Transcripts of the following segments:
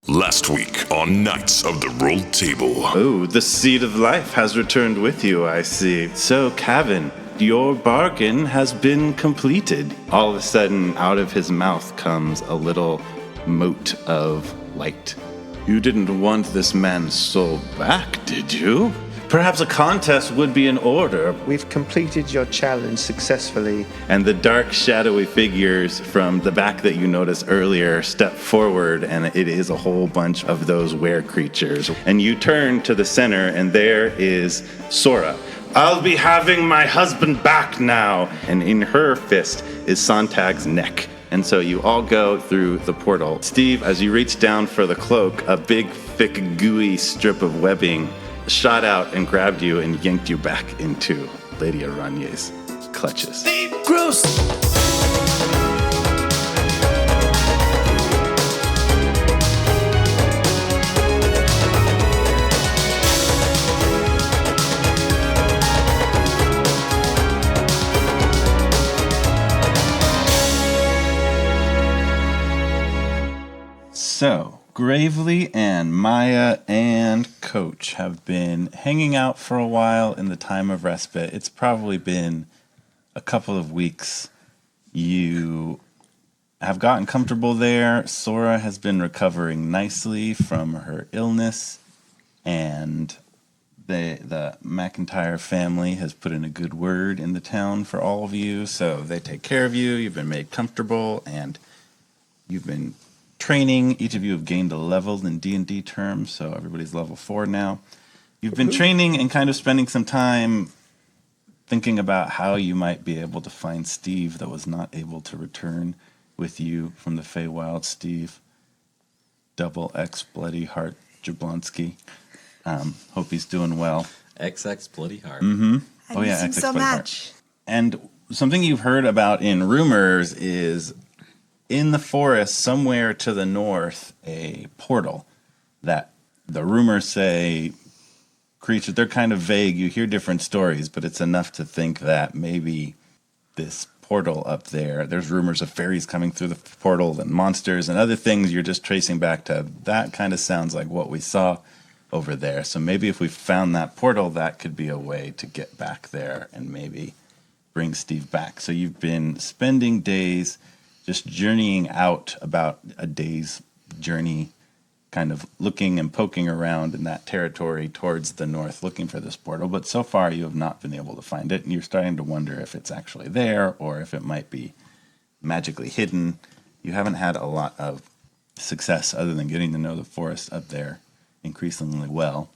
Last week on Knights of the Rolled Table. Oh, the seed of life has returned with you, I see. So, Cavan, your bargain has been completed. All of a sudden, out of his mouth comes a little mote of light. You didn't want this man's soul back, did you? Perhaps a contest would be in order. We've completed your challenge successfully. And the dark, shadowy figures from the back that you noticed earlier step forward, and it is a whole bunch of those were creatures. And you turn to the center, and there is Sora. I'll be having my husband back now. And in her fist is Sontag's neck. And so you all go through the portal. Steve, as you reach down for the cloak, a big, thick, gooey strip of webbing shot out and grabbed you and yanked you back into Lady Aranye's clutches. Gross! So, Gravely and Maya and Coach have been hanging out for a while in the time of respite. It's probably been a couple of weeks. You have gotten comfortable there. Sora has been recovering nicely from her illness, and the McIntyre family has put in a good word in the town for all of you, so they take care of you. You've been made comfortable, and you've been training. Each of you have gained a level in D&D terms, so everybody's level 4 now. You've been training and kind of spending some time thinking about how you might be able to find Steve that was not able to return with you from the Feywild. Steve, double X Bloody Heart Jablonski. Hope he's doing well. XX Bloody Heart. Mm-hmm. Oh yeah, XX so Bloody much. Heart. And something you've heard about in rumors is in the forest, somewhere to the north, a portal that the rumors say creatures, they're kind of vague. You hear different stories, but it's enough to think that maybe this portal up there, there's rumors of fairies coming through the portal and monsters and other things. You're just tracing back to that kind of sounds like what we saw over there. So maybe if we found that portal, that could be a way to get back there and maybe bring Steve back. So you've been spending days just journeying out, about a day's journey, kind of looking and poking around in that territory towards the north, looking for this portal. But so far, you have not been able to find it, and you're starting to wonder if it's actually there or if it might be magically hidden. You haven't had a lot of success other than getting to know the forest up there increasingly well.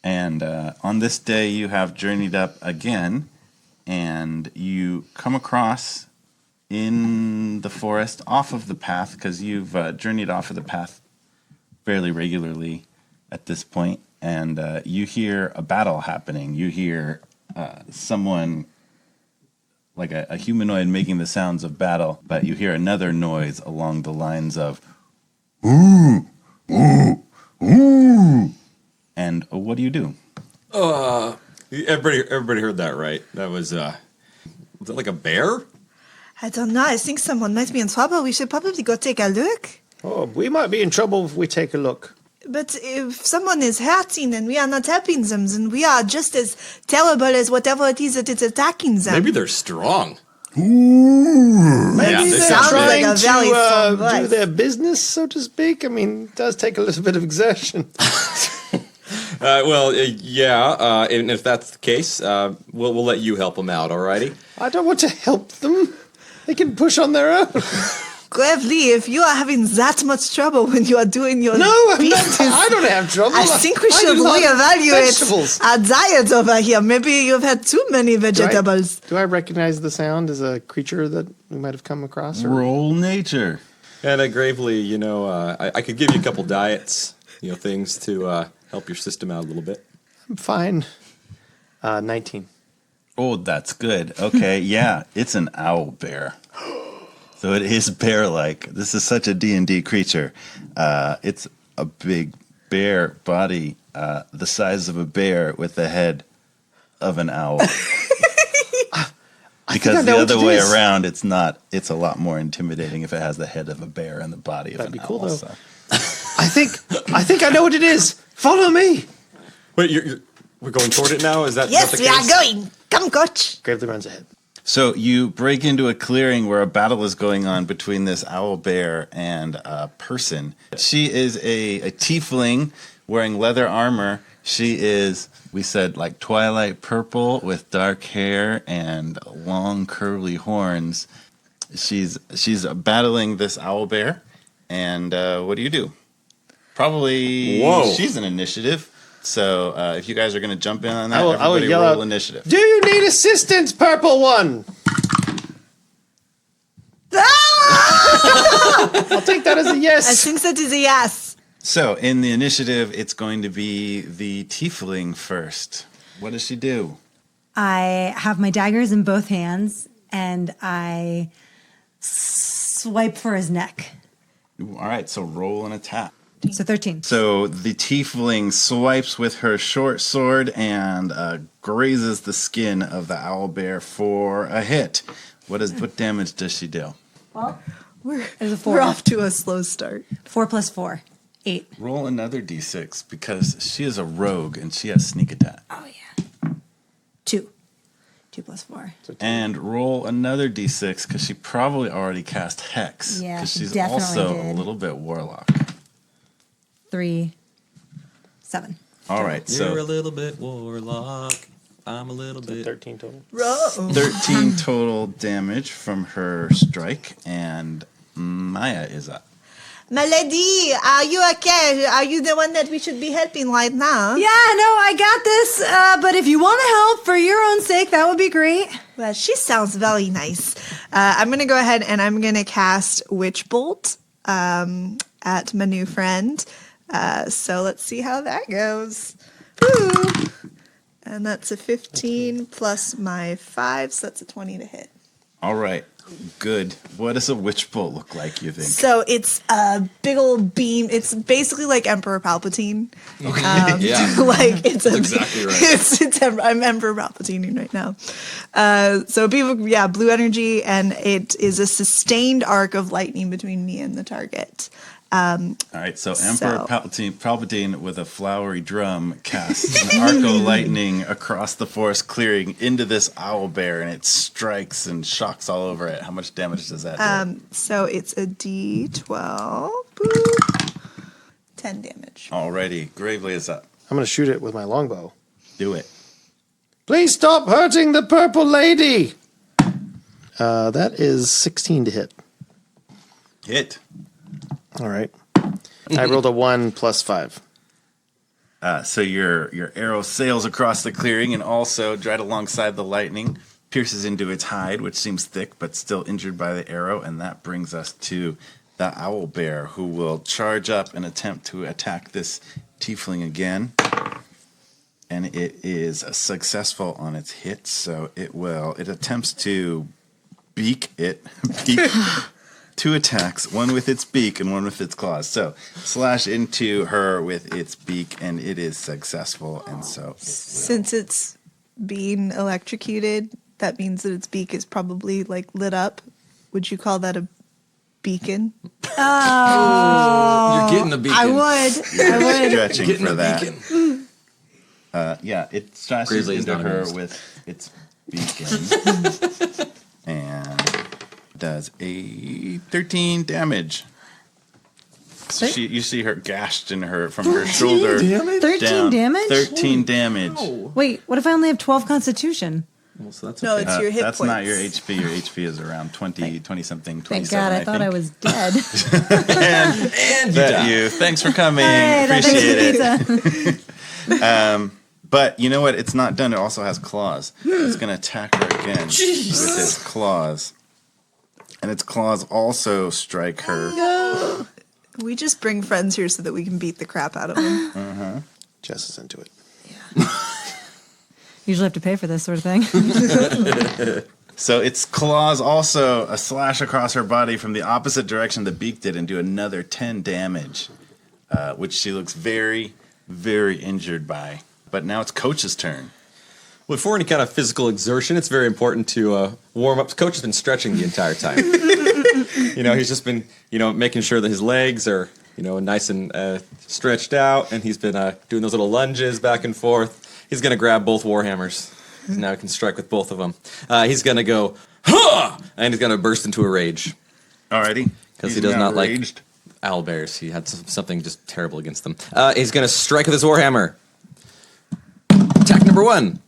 And on this day, you have journeyed up again, and you come across in the forest, off of the path, because you've journeyed off of the path fairly regularly at this point, and you hear a battle happening. You hear someone, like a humanoid, making the sounds of battle, but you hear another noise along the lines of, ooh, ooh, ooh. And what do you do? Everybody heard that, right? That was it like a bear? I don't know. I think someone might be in trouble. We should probably go take a look. Oh, we might be in trouble if we take a look. But if someone is hurting and we are not helping them, then we are just as terrible as whatever it is that it's attacking them. Maybe they're strong. Maybe Yeah, they're sounds trying like a very strong to voice. do their business, so to speak. I mean, it does take a little bit of exertion. Yeah, and if that's the case, we'll let you help them out, alrighty? I don't want to help them. They can push on their own. Gravely, if you are having that much trouble when you are doing your business, I don't have trouble. I think we I should eat a lot of reevaluate vegetables. our diet over here. Maybe you've had too many vegetables. Do I recognize the sound as a creature that we might have come across? Or? Roll nature. And Gravely, I could give you a couple diets, things to help your system out a little bit. I'm fine. 19. Oh, that's good. Okay, yeah, it's an owlbear. So it is bear-like. This is such a D&D creature. It's a big bear body, the size of a bear with the head of an owl. Because the other way around, it's not. It's a lot more intimidating if it has the head of a bear and the body of an owl. That'd be cool, though. I think I know what it is. Follow me. Wait, we're going toward it now? Is that Yes, the we are case? going. Come, coach. Gravely runs ahead. So you break into a clearing where a battle is going on between this owlbear and a person. She is a tiefling wearing leather armor. She is, we said, like twilight purple with dark hair and long curly horns. She's battling this owlbear. And what do? Probably she's an initiative. So if you guys are going to jump in on that, I will everybody yell roll out, initiative. Do you need assistance, purple one? I'll take that as a yes. I think that is a yes. So in the initiative, it's going to be the tiefling first. What does she do? I have my daggers in both hands, and I swipe for his neck. Ooh, all right, so roll an attack. So 13. So the tiefling swipes with her short sword and grazes the skin of the owlbear for a hit. What damage does she do? Well, We're there's a 4. we're off to a slow start. 4 plus 4. 8. Roll another d6 because she is a rogue and she has sneak attack. Oh, yeah. 2. 2 plus 4. And roll another d6 because she probably already cast Hex. Yeah, Because she she's definitely also did. a little bit warlock. 3, 7. All right, You're a so little bit warlock. I'm a little bit. 13 total. 13 total damage from her strike, and Maya is up. My lady, are you okay? Are you the one that we should be helping right now? Yeah, no, I got this. But if you want to help for your own sake, that would be great. Well, she sounds very nice. I'm going to go ahead and I'm going to cast Witch Bolt at my new friend. So let's see how that goes. Woo! And that's a 15 plus my 5, so that's a 20 to hit. All right, good. What does a witch bolt look like, you think? So it's a big old beam. It's basically like Emperor Palpatine. Yeah. Like it's exactly right. I'm Emperor Palpatine right now. So blue energy, and it is a sustained arc of lightning between me and the target. All right, so Emperor Palpatine with a flowery drum casts an arc of lightning across the forest clearing into this owlbear, and it strikes and shocks all over it. How much damage does that do? So it's a D12. Boop. 10 damage. Alrighty, Gravely is up. I'm going to shoot it with my longbow. Do it. Please stop hurting the purple lady. That is 16 to hit. Hit. All right. I rolled a 1 plus 5. So your arrow sails across the clearing and also right alongside the lightning, pierces into its hide, which seems thick but still injured by the arrow, and that brings us to the owlbear, who will charge up and attempt to attack this tiefling again. And it is successful on its hit, so it attempts to beak it. Two attacks, one with its beak and one with its claws. So slash into her with its beak, and it is successful. And so Since it's being electrocuted, that means that its beak is probably like lit up. Would you call that a beacon? Oh, You're getting the beacon. I would. stretching Getting for the that. beacon. Yeah, it slashes Grizzly is into not her amused. with its beacon and does a 13 damage. So you see her gashed in her from her shoulder 13 down. damage? 13 damage. Wait, what if I only have 12 constitution? Well, so that's No, okay. it's your hit That's points. not your HP. Your HP is around 20 something, 27. Thank God, I thought I was dead. And you That die. you. Tthanks for coming. Hey, that Appreciate thanks for it. pizza. But you know what? It's not done. It also has claws. It's going to attack her again with its claws. And its claws also strike her. We just bring friends here so that we can beat the crap out of them. Jess is into it. Usually have to pay for this sort of thing. So its claws also a slash across her body from the opposite direction the beak did and do another 10 damage, which she looks very, very injured by. But now it's Coach's turn. Well, before any kind of physical exertion, it's very important to warm up. Coach has been stretching the entire time. He's just been, making sure that his legs are nice and stretched out, and he's been doing those little lunges back and forth. He's going to grab both warhammers. Now he can strike with both of them. He's going to go, "Huh!" And he's going to burst into a rage. Alrighty. Because he does not like owlbears. He had something just terrible against them. He's going to strike with his warhammer. Attack number 1.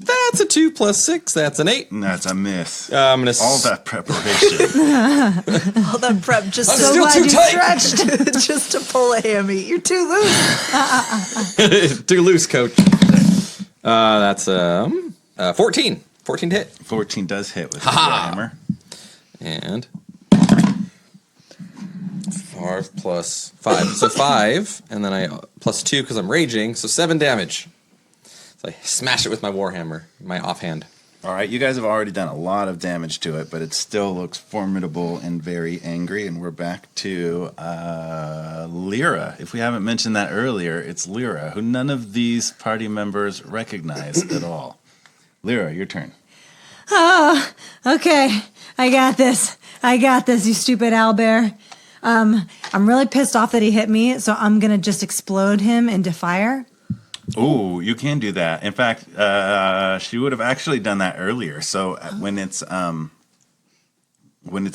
That's a 2 + 6. That's an 8. That's a miss. I'm going to... All that preparation. All that prep just I'm so still glad too you tight. stretched just to pull a hammy. You're too loose. Too loose, coach. That's 14. 14 to hit. 14 does hit with the hammer. And 5 + 5. So 5, and then I +2 because I'm raging, so 7 damage. So I smash it with my warhammer, my offhand. All right, you guys have already done a lot of damage to it, but it still looks formidable and very angry. And we're back to Lyra. If we haven't mentioned that earlier, it's Lyra, who none of these party members recognize at all. Lyra, your turn. Oh, okay. I got this, you stupid owlbear. I'm really pissed off that he hit me, so I'm going to just explode him into fire. Oh, you can do that. In fact, she would have actually done that earlier. So when its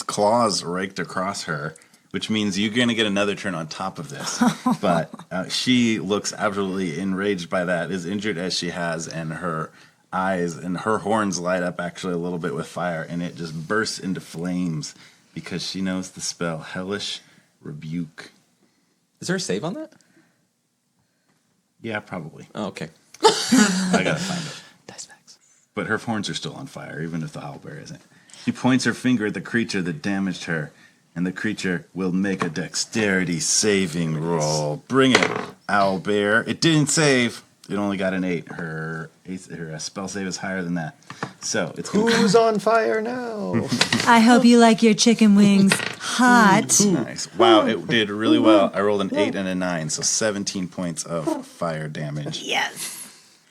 claws raked across her, which means you're going to get another turn on top of this. But she looks absolutely enraged by that, as injured as she has, and her eyes and her horns light up actually a little bit with fire, and it just bursts into flames because she knows the spell Hellish Rebuke. Is there a save on that? Yeah, probably. Oh, okay. I gotta find it. Dice packs. But her horns are still on fire, even if the owlbear isn't. She points her finger at the creature that damaged her, and the creature will make a dexterity saving roll. Bring it, owlbear. It didn't save. It only got an 8. Her spell save is higher than that. So it's gonna Who's on fire now? I hope you like your chicken wings hot. nice. Wow, it did really well. I rolled an 8 and a 9, so 17 points of fire damage. Yes.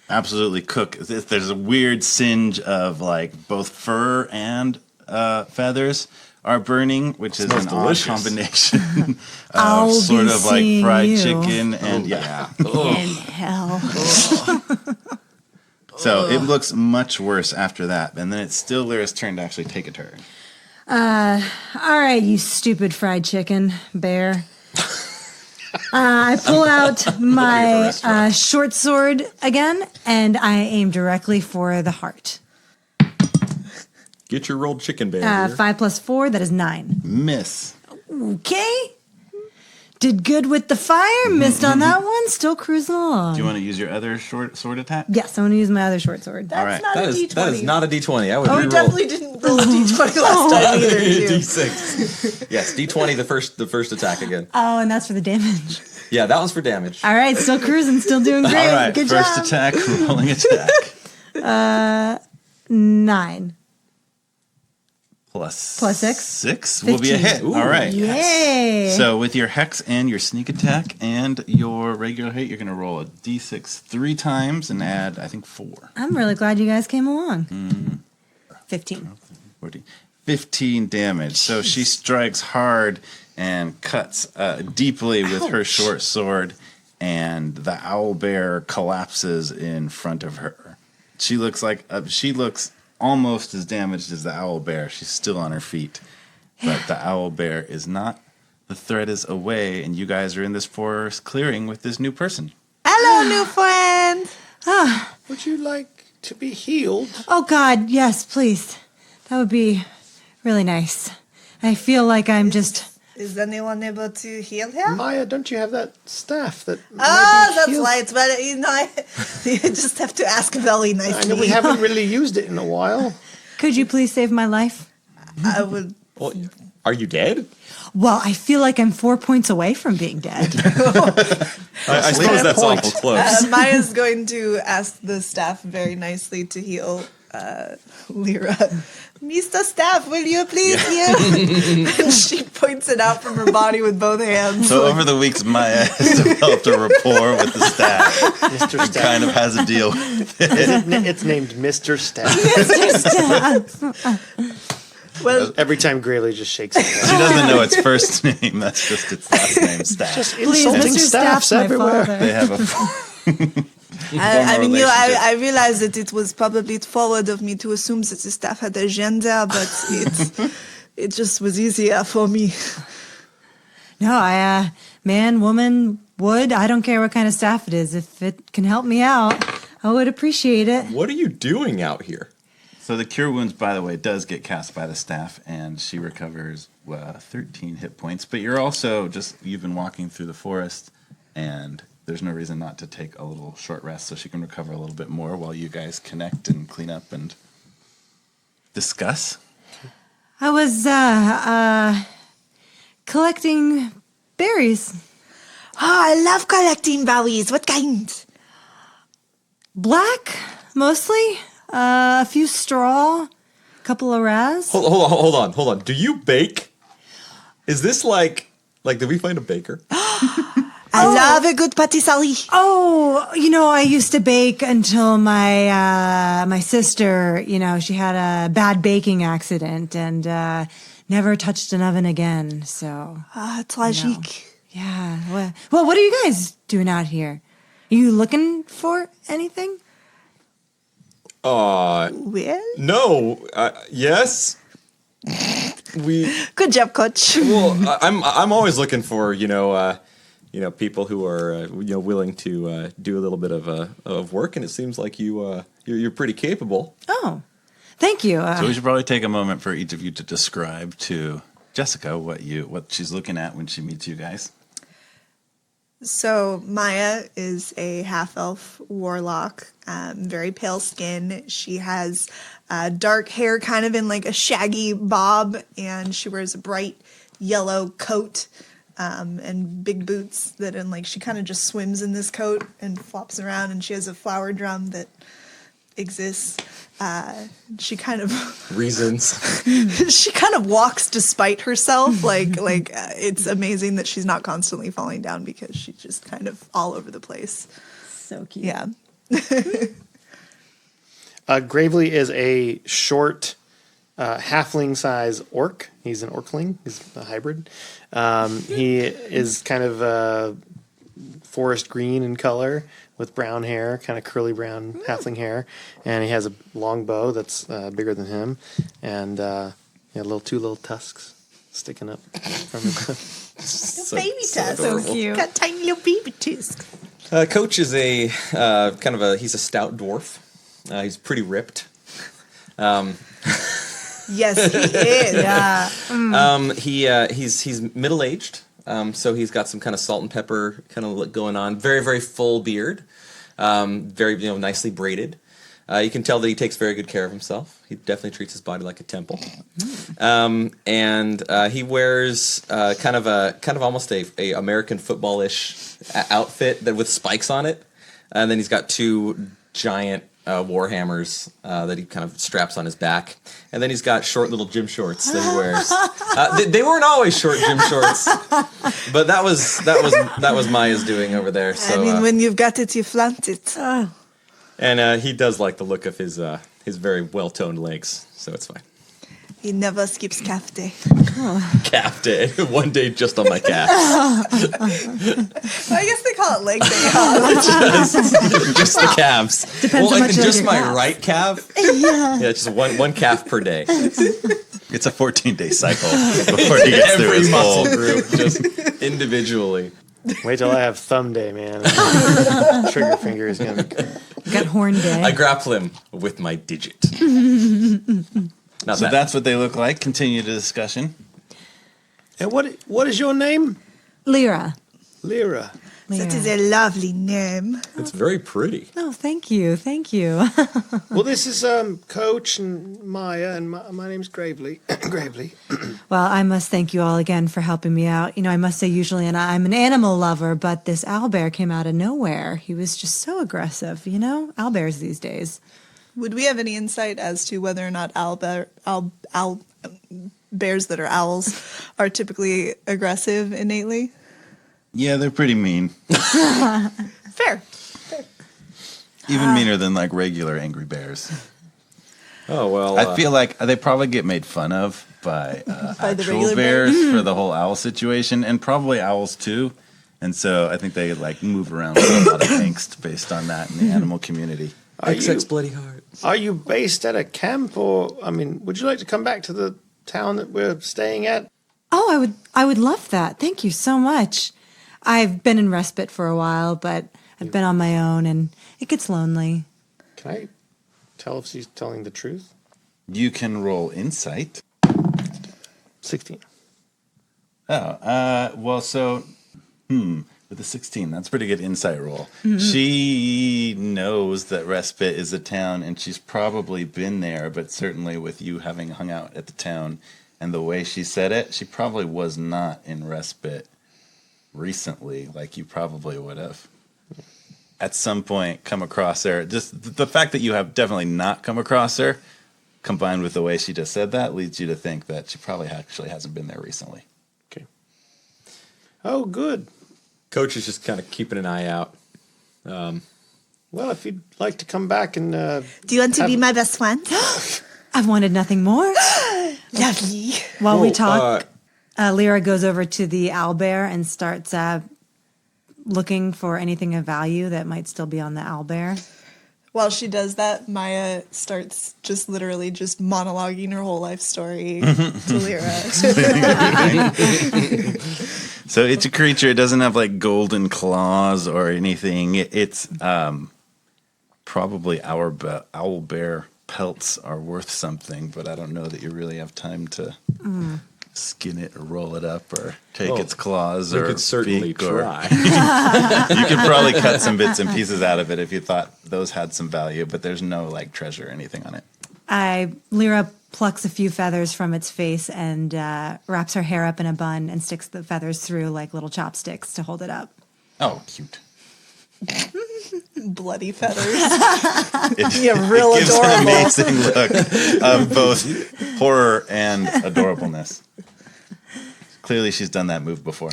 Absolutely cook. There's a weird singe of like both fur and feathers are burning, which is an odd combination I'll of sort be of like seeing fried you. chicken and yeah. In hell. So it looks much worse after that, and then it's still Lyra's turn to actually take a turn. All right, you stupid fried chicken bear. I pull out my short sword again, and I aim directly for the heart. Get your rolled chicken bear. 5 + 4, that is 9. Miss. Okay. Did good with the fire, missed on that one, still cruising along. Do you want to use your other short sword attack? Yes, I'm going to use my other short sword. All right. Not That a is, D20. that is not a D20. I would Oh, we reroll. definitely didn't roll a D20 last time either. did you? D6. Yes, D20 the first attack again. Oh, and that's for the damage. Yeah, that one's for damage. All right, still cruising, still doing great. All right, Good first job. attack, rolling attack. 9. Plus 6? 6 will be a 15. hit. All right. Yay. So with your hex and your sneak attack and your regular hit, you're going to roll a d6 3 times and add, I think, 4. I'm really glad you guys came along. 15. 14. 15 damage. So she strikes hard and cuts deeply with her short sword, and the owlbear collapses in front of her. She looks almost as damaged as the owlbear. She's still on her feet, but the owlbear is not. The threat is away, and you guys are in this forest clearing with this new person. Hello, new friend. Would you like to be healed? Oh, God, yes, please. That would be really nice. I feel like I'm just... Is anyone able to heal him? Maya, don't you have that staff that? Oh, maybe that's heals- why it's better. You just have to ask very nicely. I know we haven't really used it in a while. Could you please save my life? I would. Well, are you dead? Well, I feel like I'm 4 points away from being dead. I suppose that's point. awful close. Maya's going to ask the staff very nicely to heal Lyra. Mr. Staff, will you please heal? And she points it out from her body with both hands. So over the weeks, Maya has developed a rapport with the staff. Mr. She Staff. kind of has a deal with it. It's named Mr. Staff. Well, Every time Gravely just shakes his head. She doesn't know its first name. That's just its last name, Staff. Just Please, insulting Mr. staffs Staff's my everywhere. father. They have a I mean, relationship. I realize that it was probably forward of me to assume that the staff had a gender, but it just was easier for me. No, man, woman, wood, I don't care what kind of staff it is. If it can help me out, I would appreciate it. What are you doing out here? So the Cure Wounds, by the way, does get cast by the staff, and she recovers 13 hit points. But you've been walking through the forest, and there's no reason not to take a little short rest so she can recover a little bit more while you guys connect and clean up and discuss. I was collecting berries. Oh, I love collecting berries. What kind? Black, mostly. A few straw, a couple of raz. Hold on. Do you bake? Is this like did we find a baker? I love a good patisserie. Oh, I used to bake until my sister, she had a bad baking accident and never touched an oven again. So, Ah, tragique. yeah. Well, what are you guys doing out here? Are you looking for anything? Well, No. Yes. good job, coach. Well, I'm always looking for people who are willing to do a little bit of work, and it seems like you're pretty capable. Oh, thank you. So we should probably take a moment for each of you to describe to Jessica what she's looking at when she meets you guys. So Maya is a half-elf warlock, very pale skin. She has dark hair kind of in like a shaggy bob, and she wears a bright yellow coat and big boots that she kind of just swims in this coat and flops around, and she has a flower drum that exists. She kind of Reasons. she kind of walks despite herself. It's amazing that she's not constantly falling down because she's just kind of all over the place. So cute. Yeah. Gravely is a short, halfling-size orc. He's an orcling. He's a hybrid. He is kind of forest green in color with brown hair, kind of curly brown halfling hair, and he has a long bow that's bigger than him, and two little tusks sticking up from his. Baby tusk. So cute. Got tiny little baby tusk. Coach is a he's a stout dwarf. He's pretty ripped. Yes, he is. Yeah. He's middle aged. So he's got some kind of salt and pepper kind of look going on. Very, very full beard. Very nicely braided. You can tell that he takes very good care of himself. He definitely treats his body like a temple. And he wears kind of almost a American football-ish outfit that with spikes on it. And then he's got two giant warhammers that he kind of straps on his back, and then he's got short little gym shorts that he wears. They weren't always short gym shorts, but that was Maya's doing over there. So, I mean, when you've got it, you flaunt it. and he does like the look of his very well toned legs, so it's fine. He never skips calf day. Calf day, one day just on my calf. I guess they call it leg day. Huh? Just the calves. Depends how much you like just your my calves. right calf. Yeah, just one calf per day. It's a 14-day cycle before he gets through Every his muscle whole. group, just individually. Wait till I have thumb day, man. Trigger finger is gonna be. Got horn day. I grapple him with my digit. Not So that. that's what they look like. Continue the discussion. And what is your name? Lyra. Lyra. That is a lovely name. It's very pretty. Oh, thank you. Thank you. Well, this is Coach and Maya, and my name's Gravely. Gravely. Well, I must thank you all again for helping me out. I must say usually I'm an animal lover, but this owlbear came out of nowhere. He was just so aggressive, owlbears these days. Would we have any insight as to whether or not bears that are owls are typically aggressive innately? Yeah, they're pretty mean. Fair. Even meaner than like regular angry bears. Oh, well. I feel like they probably get made fun of by, By the actual regular bears for the whole owl situation, and probably owls too. And so I think they like move around with a lot of angst based on that in the animal community. XX Bloody Heart. Are you based at a camp, or would you like to come back to the town that we're staying at? Oh, I would love that. Thank you so much. I've been in respite for a while, but I've been on my own and it gets lonely. Can I tell if she's telling the truth? You can roll insight. 16. Oh, well, so, with a 16, that's a pretty good insight roll. She knows that Respite is a town, and she's probably been there, but certainly with you having hung out at the town and the way she said it, she probably was not in Respite recently, like you probably would have. At some point, come across her. Just the fact that you have definitely not come across her, combined with the way she just said that, leads you to think that she probably actually hasn't been there recently. Okay. Oh, good. Coach is just kind of keeping an eye out. Well, if you'd like to come back and... Do you want to be my best friend? I've wanted nothing more. Lovely. While we talk, Lyra goes over to the owlbear and starts looking for anything of value that might still be on the owlbear. While she does that, Maya starts just literally just monologuing her whole life story to Lyra. So it's a creature. It doesn't have like golden claws or anything. It's probably our owlbear pelts are worth something, but I don't know that you really have time to skin it or roll it up or take its claws You or could certainly beak or try. you could probably cut some bits and pieces out of it if you thought those had some value, but there's no like treasure or anything on it. Lyra plucks a few feathers from its face and wraps her hair up in a bun and sticks the feathers through like little chopsticks to hold it up. Oh, cute. Bloody feathers. Yeah, real it gives adorable. an amazing look of both horror and adorableness. Clearly, she's done that move before.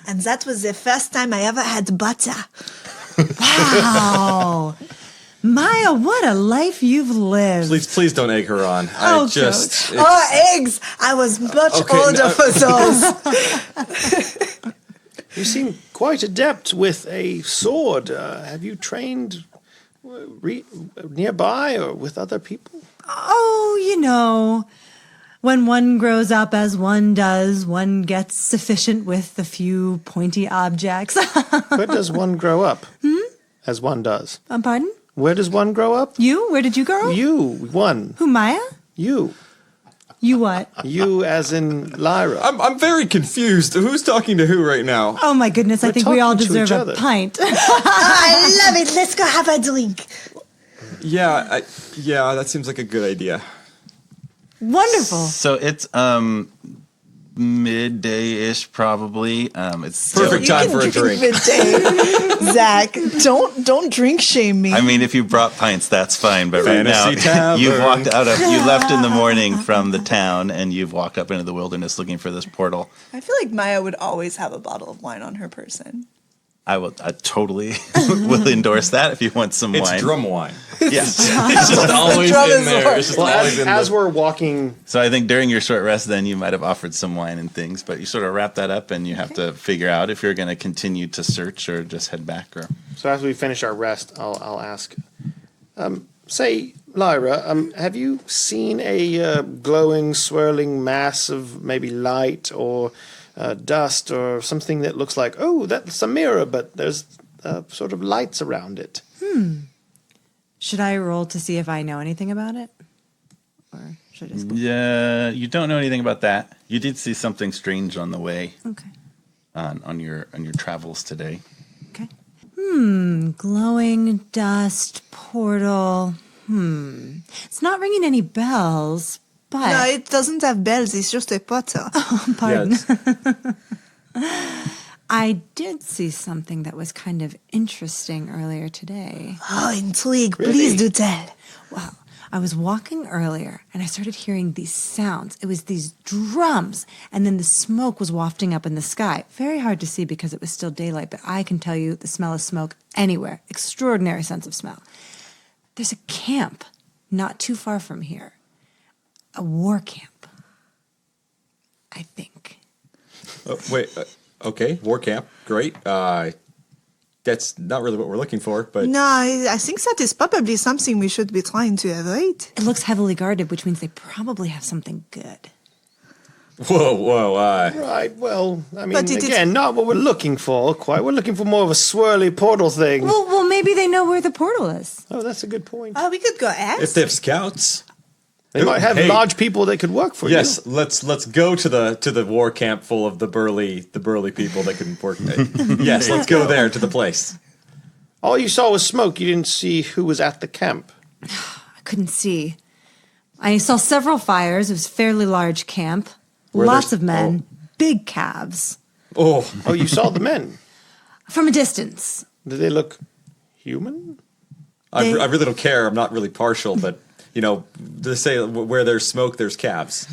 And that was the first time I ever had butter. Wow. Maya, what a life you've lived. Please don't egg her on. Oh, Eggs! I was much older no. for those. You seem quite adept with a sword. Have you trained nearby or with other people? Oh, when one grows up as one does, one gets sufficient with a few pointy objects. Where does one grow up? As one does. Pardon? Where does one grow up? You? Where did you grow up? You, one. Who, Maya? You. You what? You as in Lyra. I'm very confused. Who's talking to who right now? Oh my goodness, I We're think we all talking to each deserve a other. pint. I love it. Let's go have a drink. Yeah, that seems like a good idea. Wonderful. So it's midday-ish probably. It's Perfect time for a drink. Midday. Zach, don't drink shame me. I mean, if you brought pints, that's fine. But right now, Fantasy tavern. you left in the morning from the town, and you've walked up into the wilderness looking for this portal. I feel like Maya would always have a bottle of wine on her person. I totally will endorse that if you want some It's wine. drum wine. Yes. It's just always drum in is there. what- It's just Well, always in as the... we're walking, So I think during your short rest, then you might have offered some wine and things, but you sort of wrap that up, and you have to figure out if you're going to continue to search or just head back. Or so as we finish our rest, I'll ask. Say, Lyra, have you seen a glowing, swirling mass of maybe light or dust or something that looks like, oh, that's a mirror, but there's sort of lights around it? Should I roll to see if I know anything about it? Or should I just go? yeah, you don't know anything about that. You did see something strange on the way Okay. on your travels today. Okay. Glowing dust portal. It's not ringing any bells, but No, it doesn't have bells. It's just a potter. pardon. Yeah, I did see something that was kind of interesting earlier today. Oh, intrigue. Please do tell. Well, I was walking earlier and I started hearing these sounds. It was these drums, and then the smoke was wafting up in the sky. Very hard to see because it was still daylight, but I can tell you the smell of smoke anywhere. Extraordinary sense of smell. There's a camp not too far from here. A war camp, I think. Okay, war camp, great. That's not really what we're looking for, but No, I think that is probably something we should be trying to avoid. It looks heavily guarded, which means they probably have something good. whoa. Right, well, I mean, But it is- again, not what we're looking for, quite. We're looking for more of a swirly portal thing. Well, maybe they know where the portal is. Oh, that's a good point. We could go ask. if they have scouts, They might have Hey. large people that could work for yes, you. let's go to the war camp full of the burly people that can work. Yes, let's go there to the place. All you saw was smoke. You didn't see who was at the camp. I couldn't see. I saw several fires. It was a fairly large camp. Were Lots there- of men, big calves. Oh, Oh, you saw the men. From a distance. Did they look human? I They- really don't care. I'm not really partial, but you know, they say where there's smoke, there's calves.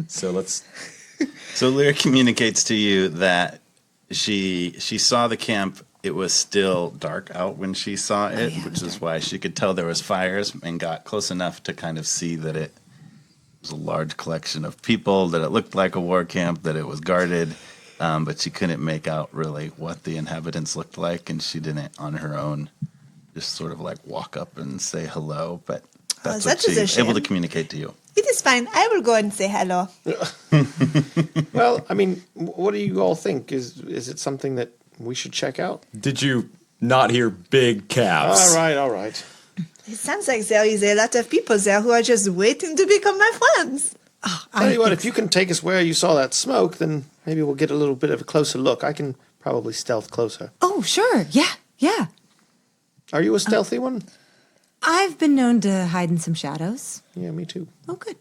So let's. So Lyra communicates to you that she saw the camp. It was still dark out when she saw it, yeah, it which was is why she could tell there was fires and got close enough to kind of see that it was a large collection of people, that it looked like a war camp, that it was guarded, but she couldn't make out really what the inhabitants looked like, and she didn't on her own just sort of like walk up and say hello, but that's what that is a she's able to shame. communicate to you. It is fine. I will go and say hello. Well, I mean, what do you all think? Is it something that we should check out? Did you not hear big calves? All right. It sounds like there is a lot of people there who are just waiting to become my friends. Tell you what, if you can take us where you saw that smoke, then maybe we'll get a little bit of a closer look. I can probably stealth closer. Oh, sure. Yeah. Are you a stealthy one? I've been known to hide in some shadows. Yeah, me too. Oh, good.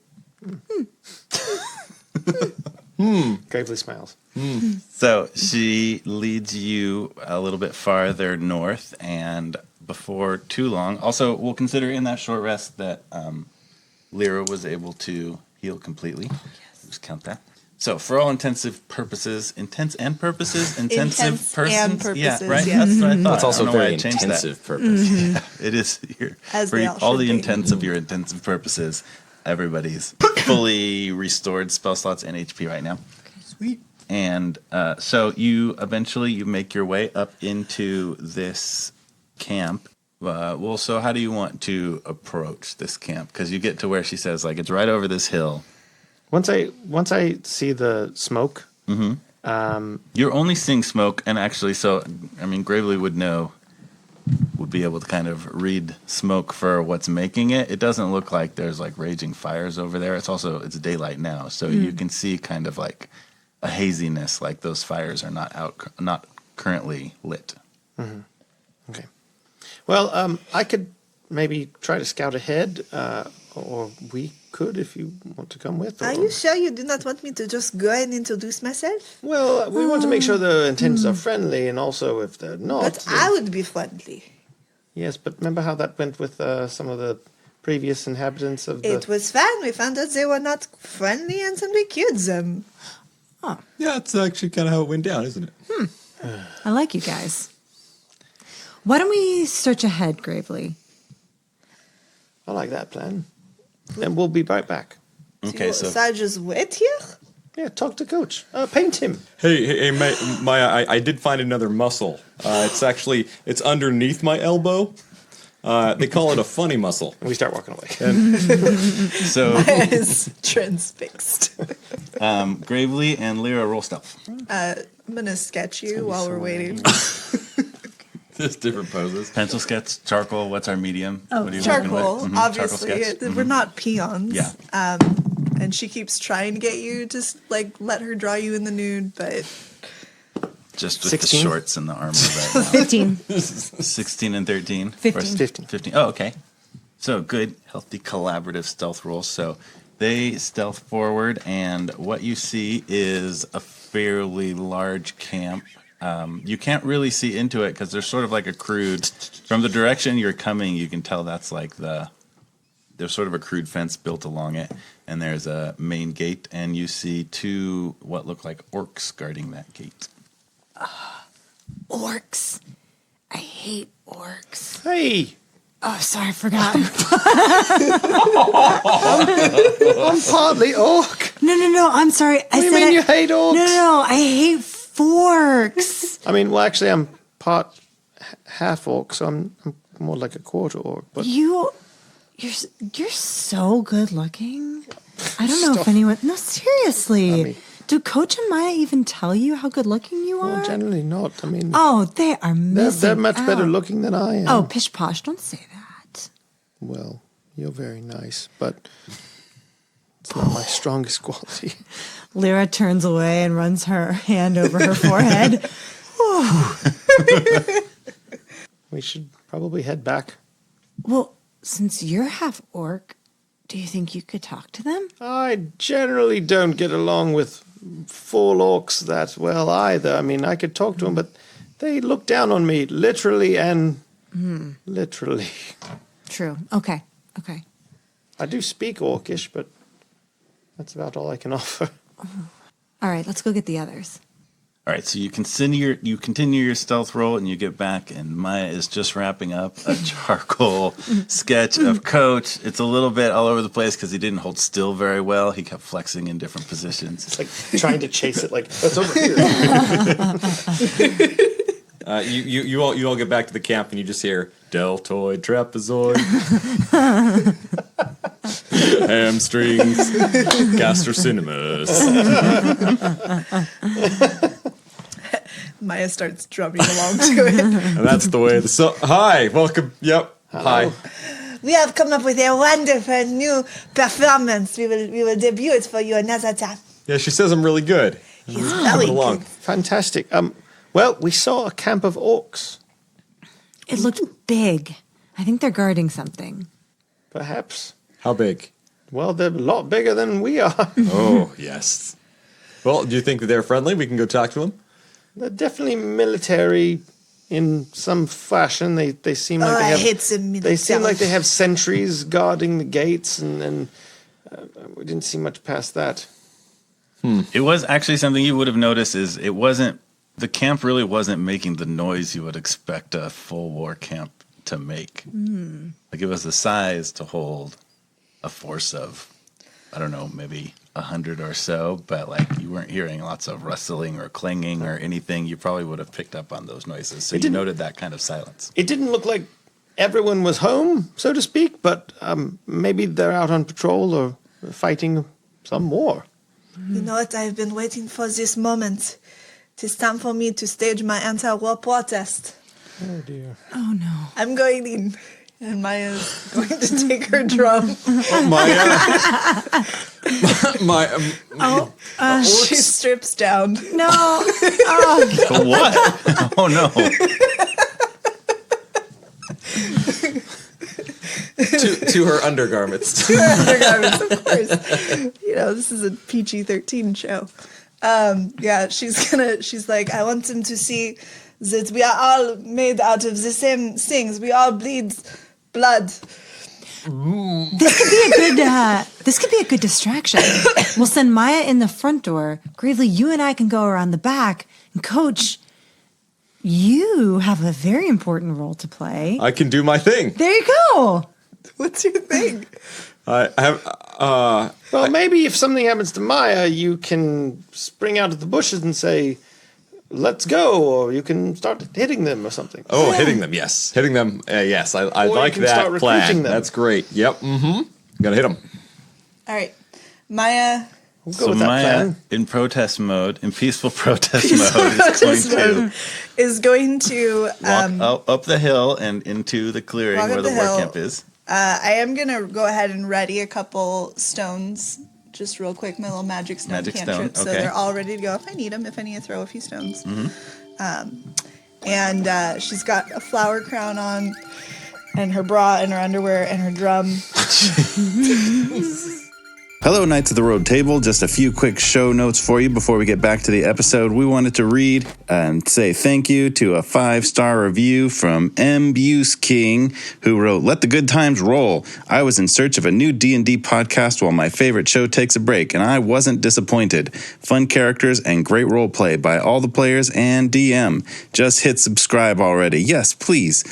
Gravely smiles. So she leads you a little bit farther north, and before too long, also we'll consider in that short rest that Lyra was able to heal completely. Just count that. So for all intensive purposes, intensive persons. And Yeah, purposes, right. yes. That's what I thought. That's also I don't know why very I changed that. intensive purpose. It is here As for they all all should the be. intents of your intensive purposes. Everybody's fully restored spell slots and HP right now. Sweet. And so you make your way up into this camp. So how do you want to approach this camp? Because you get to where she says, like, it's right over this hill. Once I see the smoke, You're only seeing smoke, and actually, Gravely would be able to kind of read smoke for what's making it. It doesn't look like there's like raging fires over there. It's daylight now, so you can see kind of like a haziness, like those fires are not currently lit. okay. Well, I could maybe try to scout ahead, or we could if you want to come with. Or, Are you sure you do not want me to just go and introduce myself? Well, we want to make sure the intentions are friendly, and also if they're not. But I would be friendly. Yes, but remember how that went with some of the previous inhabitants of the. It was fine. We found out they were not friendly and then we killed them. Yeah, it's actually kind of how it went down, isn't it? I like you guys. Why don't we search ahead, Gravely? I like that plan. And we'll be right back. Okay, so I just wait here? Yeah, talk to Coach. Paint him. Hey, Maya, I did find another muscle. It's underneath my elbow. They call it a funny muscle. And we start walking away. so Is transfixed. Gravely and Lyra roll stealth. I'm gonna sketch you while we're waiting. Just different poses. Pencil sketch, charcoal. What's our medium? Oh, What are you Charcoal, working with? obviously. Charcoal sketch. We're not peons. Yeah. And she keeps trying to get you to let her draw you in the nude, but Just with 16? the shorts and the armor right now. 15. 16 and 13? 15. 15. 15. Oh, okay. So good, healthy, collaborative stealth rolls. So they stealth forward, and what you see is a fairly large camp. You can't really see into it because there's sort of like a crude, from the direction you're coming, you can tell that's like there's sort of a crude fence built along it, and there's a main gate, and you see two what look like orcs guarding that gate. Orcs. I hate orcs. Hey, Oh, sorry, I forgot. I'm partly orc. No, I'm sorry. What do you mean you hate orcs? No, I hate forks. I mean, well, actually, I'm part half orc, so I'm more like a quarter orc. But You're so good looking. I don't know if anyone. No, seriously. I mean- Do Coach and Maya even tell you how good looking you are? well, generally not. I mean, Oh, they are missing they're much better out. looking than I am. Oh, pish posh! Don't say that. Well, you're very nice, but it's not my strongest quality. Lyra turns away and runs her hand over her forehead. We should probably head back. Well, since you're half orc, do you think you could talk to them? I generally don't get along with full orcs that well either. I mean, I could talk to them, but they look down on me, literally and literally. True. Okay. I do speak orcish, but that's about all I can offer. All right, let's go get the others. All right, so you continue your stealth roll, and you get back, and Maya is just wrapping up a charcoal sketch of Coach. It's a little bit all over the place because he didn't hold still very well. He kept flexing in different positions. It's like trying to chase it, like, that's over here. You all get back to the camp and you just hear deltoid, trapezoid, hamstrings, gastrocnemius. Maya starts drumming along to it. And that's the way hi, welcome. Yep. Hi. We have come up with a wonderful new performance. We will debut it for you another time. Yeah, she says I'm really good. He's very along. good. Fantastic. Well, we saw a camp of orcs. It looked big. I think they're guarding something. Perhaps. How big? Well, they're a lot bigger than we are. Oh, yes. Well, do you think that they're friendly? We can go talk to them? They're definitely military in some fashion. They seem like they I have. hate the military. They seem like they have sentries guarding the gates, and we didn't see much past that. It was actually something you would have noticed is the camp really wasn't making the noise you would expect a full war camp to make. Like it was the size to hold a force of, I don't know, maybe 100 or so, but like you weren't hearing lots of rustling or clanging or anything. You probably would have picked up on those noises. So you noted that kind of silence. It didn't look like everyone was home, so to speak, but maybe they're out on patrol or fighting some war. You know what? I've been waiting for this moment. It is time for me to stage my anti-war protest. Oh dear. Oh no. I'm going in, and Maya's going to take her drum. She strips down. No. What? Oh no. to her undergarments. Undergarments, of course. You know, this is a PG-13 show. Yeah, she's like, I want them to see that we are all made out of the same things. We all bleed blood. This could be a good distraction. We'll send Maya in the front door. Gravely, you and I can go around the back. And Coach, you have a very important role to play. I can do my thing. There you go. What's your thing? I have. Well, maybe if something happens to Maya, you can spring out of the bushes and say, let's go, or you can start hitting them or something. Oh, hitting them, yes. Hitting them, yes. I Or you like can that start recruiting plan. them. That's great. Yep, Gotta hit them. All right. Maya. We'll go So with that Maya, plan. in peaceful protest mode, Is going to walk up the hill and into the clearing Walk up where the the war hill. camp is. I am going to go ahead and ready a couple stones. Just real quick, my little magic stone Magic cantrip. stone, So okay. they're all ready to go if I need them, if I need to throw a few stones. Mm-hmm. And she's got a flower crown on, and her bra and her underwear and her drum. Hello, Knights of the Road Table. Just a few quick show notes for you before we get back to the episode. We wanted to read and say thank you to a 5-star review from M. Buse King, who wrote, "Let the good times roll. I was in search of a new D&D podcast while my favorite show takes a break, and I wasn't disappointed. Fun characters and great role play by all the players and DM. Just hit subscribe already. Yes, please."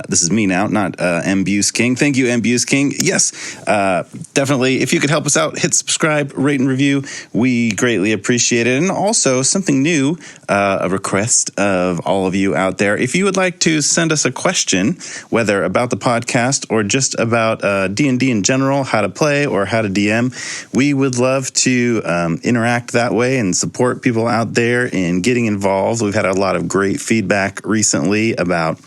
This is me now, not M. Buse King. Thank you, M. Buse King. Yes, definitely. If you could help us out, hit subscribe, rate, and review. We greatly appreciate it. And also, something new, a request of all of you out there. If you would like to send us a question, whether about the podcast or just about D&D in general, how to play or how to DM, we would love to interact that way and support people out there in getting involved. We've had a lot of great feedback recently about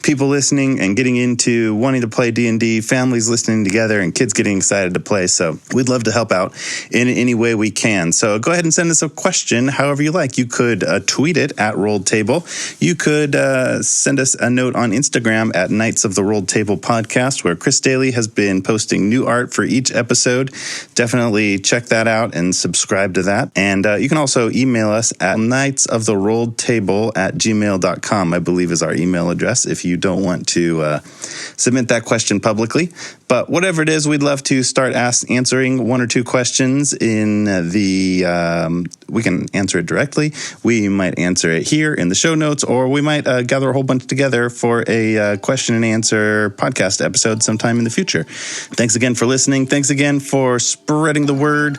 people listening and getting into wanting to play D&D, families listening together, and kids getting excited to play. So we'd love to help out in any way we can. So go ahead and send us a question however you like. You could tweet it at Rolled Table. You could send us a note on Instagram at Knights of the Rolled Table Podcast, where Chris Daly has been posting new art for each episode. Definitely check that out and subscribe to that. And you can also email us at knightsoftherolledtable@gmail.com, I believe is our email address, if you don't want to submit that question publicly. But whatever it is, we'd love to start answering one or two questions in the, we can answer it directly. We might answer it here in the show notes, or we might gather a whole bunch together for a question and answer podcast episode sometime in the future. Thanks again for listening. Thanks again for spreading the word.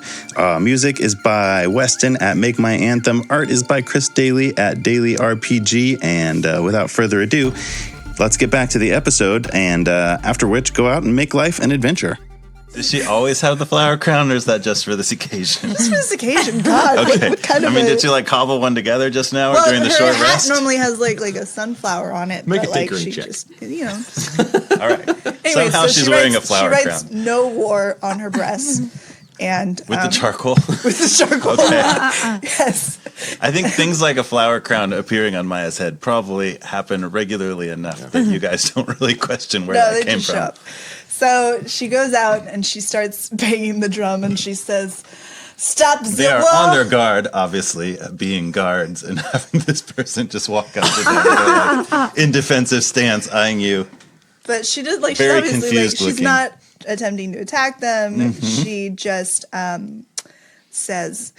Music is by Weston at Make My Anthem. Art is by Chris Daly at Daily RPG. And without further ado, let's get back to the episode, and after which, go out and make life an adventure. Does she always have the flower crown, or is that just for this occasion? Just for this occasion, God. Okay. What kind of did you like cobble one together just now, or well, during the her short hat rest? normally has like a sunflower on it. Make but a like tinkering she check. just, All right. Anyway, Somehow so she's she wearing writes, a flower she writes crown. "No War" on her breast. And With the charcoal? with the charcoal. Okay. Yes. I think things like a flower crown appearing on Maya's head probably happen regularly enough that you guys don't really question where No, that they came just from. show up. So she goes out and she starts banging the drum and she says, "Stop the They are war." on their guard, obviously, being guards, and having this person just walk up to them like, in defensive stance, eyeing you. But she did like Very she's obviously confused she's looking. not attempting to attack them. She just says,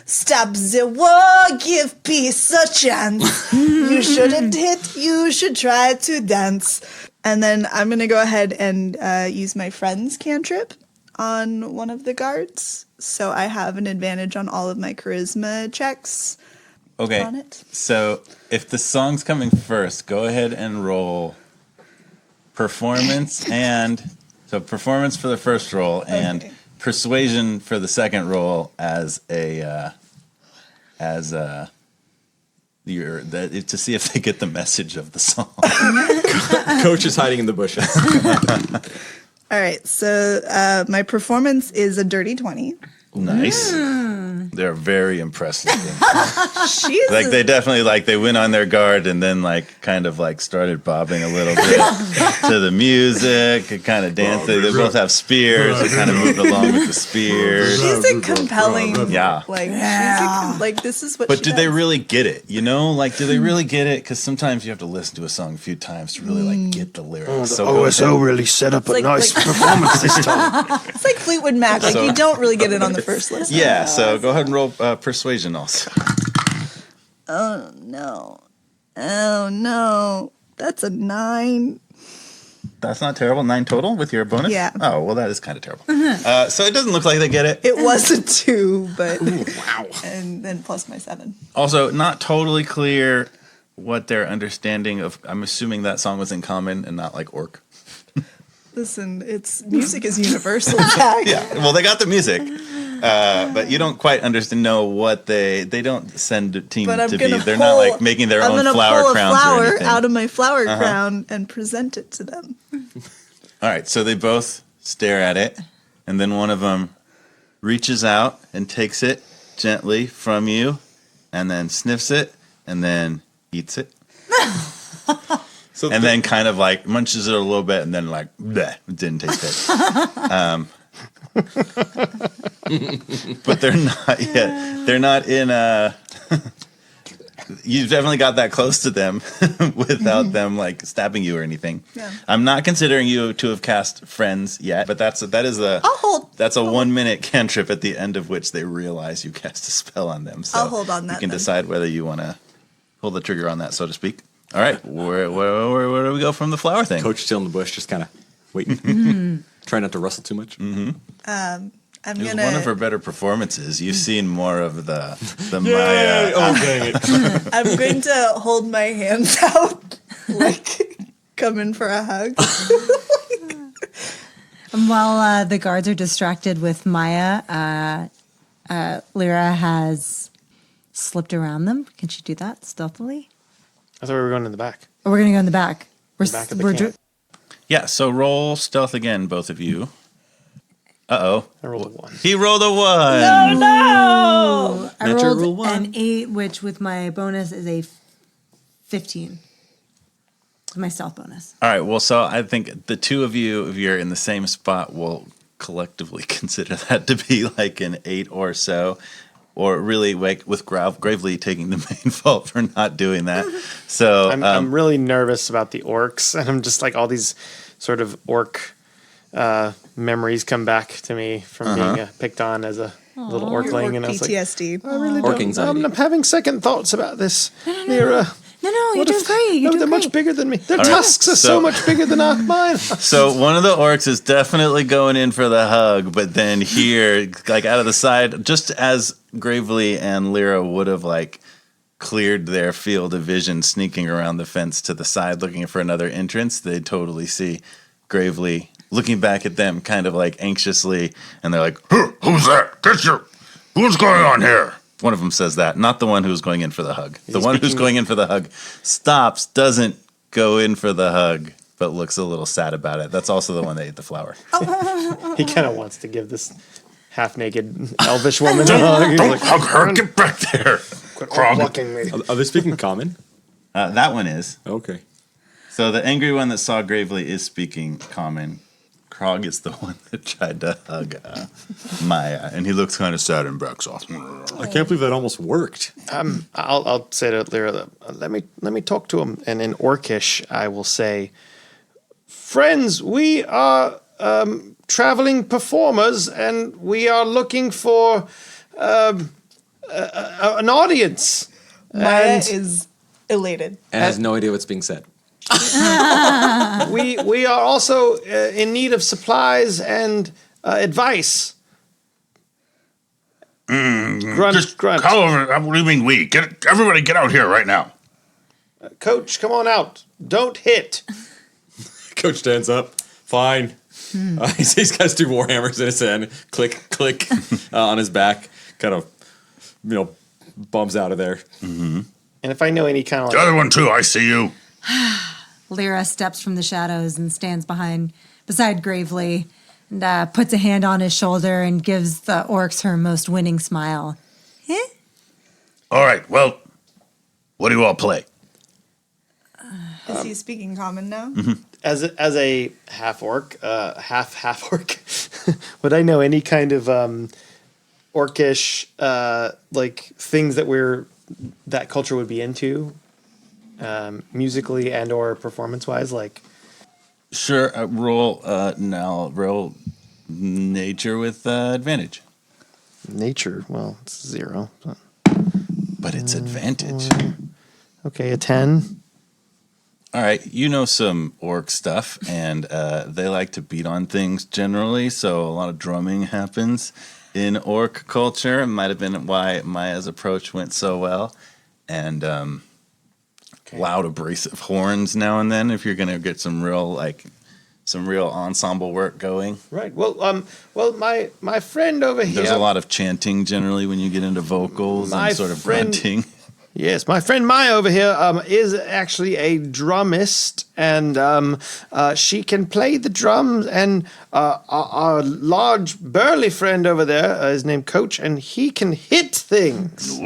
"Stop the war, give peace a chance. You shouldn't hit, you should try to dance." And then I'm gonna go ahead and use my friend's cantrip on one of the guards. So I have an advantage on all of my charisma checks Okay, on it. so if the song's coming first, go ahead and roll performance performance for the first roll and Okay. persuasion for the second roll to see if they get the message of the song. Coach is hiding in the bushes. All right, so my performance is a dirty 20. Nice. They're very impressive. She's Like they definitely they went on their guard and then kind of started bobbing a little bit to the music, kind of dancing. They both have spears. They kind of moved along with the spears. she's a compelling. Yeah. Like this is what. But she did they does. really get it? You know, do they really get it? Because sometimes you have to listen to a song a few times to really get the lyrics. So go OSO ahead. really set up a like- nice like- performance this time. It's like Fleetwood Mac. Like you don't really get it on the first listen. Yeah. So go ahead and roll persuasion also. Oh no! That's a 9. That's not terrible. 9 total with your bonus? Yeah. Oh, well, that is kind of terrible. So it doesn't look like they get it. It was a 2, but wow. And then plus my 7. Also, not totally clear what their understanding of. I'm assuming that song was in common and not like orc. Listen, music is universal, Jack. Yeah. Well, they got the music, but you don't quite know what they don't send a team But I'm to be. gonna They're pull, not making their I'm own gonna flower pull a crowns or flower anything. out of my flower crown and present it to them. All right, so they both stare at it, and then one of them reaches out and takes it gently from you, and then sniffs it, and then eats it, So and then kind of munches it a little bit, and then bleh, it didn't taste good. But they're not yet. They're not in You've definitely got that close to them without them like stabbing you or anything. Yeah. I'm not considering you to have cast friends yet, but that's a I'll hold. that's a 1 minute cantrip at the end of which they realize you cast a spell on them. So I'll hold on that You can then. decide whether you want to pull the trigger on that, so to speak. All right, where do we go from the flower thing? Coach still in the bush, just kind of waiting. Try not to rustle too much. I'm It was gonna. one of her better performances. You've seen more of the Maya. Oh, dang it. I'm going to hold my hands out, like coming for a hug. And while the guards are distracted with Maya, Lyra has slipped around them. Can she do that stealthily? I thought we were going in the back. Or we're going to go in the back. We're, The back of the we're camp. Yeah, so roll stealth again, both of you. Uh-oh. I rolled a 1. He rolled a 1. I Natural rolled one. an 8, which with my bonus is a 15. My stealth bonus. All right, well, so I think the two of you, if you're in the same spot, will collectively consider that to be like an 8 or so. Or really, like, with Gravely taking the main fault for not doing that. So I'm really nervous about the orcs, and I'm just like all these sort of orc memories come back to me from being picked on as a little orcling, and I was like, PTSD. I really Orc don't. anxiety. I'm having second thoughts about this. Lyra. No, you're What doing if- great. You're no, doing they're great. much bigger than me. Their right, tusks are so so- much bigger than mine. So one of the orcs is definitely going in for the hug, but then here, like out of the side, just as Gravely and Lyra would have like cleared their field of vision, sneaking around the fence to the side, looking for another entrance, they totally see Gravely looking back at them, kind of like anxiously, and they're like, Who's that? What's going on here? one of them says that, not the one who's going in for the hug. The one who's speaking- going in for the hug stops, doesn't go in for the hug, but looks a little sad about it. That's also the one that ate the flower. He kind of wants to give this half-naked elvish woman a hug. He's Don't like, hug her. Get back there. quit Krog. blocking me. Are they speaking common? That one is. Okay. So the angry one that saw Gravely is speaking common. Krog is the one that tried to hug Maya, and he looks kind of sad and backs off. I can't believe that almost worked. I'll say to Lyra, that, let me talk to him, and in Orcish I will say, friends, we are traveling performers, and we are looking for an audience. Maya And is elated. And has no idea what's being said. we are also in need of supplies and advice. Grunt, grunt. What do you mean we? Everybody get out here right now. Coach, come on out. Don't hit. Coach stands up. Fine. He's got his 2 warhammers in his hand. Click, click on his back. Kind of, bums out of there. And if I know any kind of The other one too. I see you. Lyra steps from the shadows and stands beside Gravely and puts a hand on his shoulder and gives the orcs her most winning smile. All right. Well, what do you all play? Is he speaking common now? as a half orc, half orc, would I know any kind of orcish like things that culture would be into, musically and or performance wise? Like, Sure, roll nature with advantage. nature. Well, it's 0. But it's advantage. Okay, a 10. All right, you know some orc stuff, and they like to beat on things generally, so a lot of drumming happens in orc culture. It might have been why Maya's approach went so well. And loud abrasive horns now and then if you're going to get some real ensemble work going. Right. Well, my friend over here. There's a lot of chanting generally when you get into vocals My and sort of friend- grunting. Yes, my friend Maya over here is actually a drummist, and she can play the drums. And our large burly friend over there is named Coach, and he can hit things.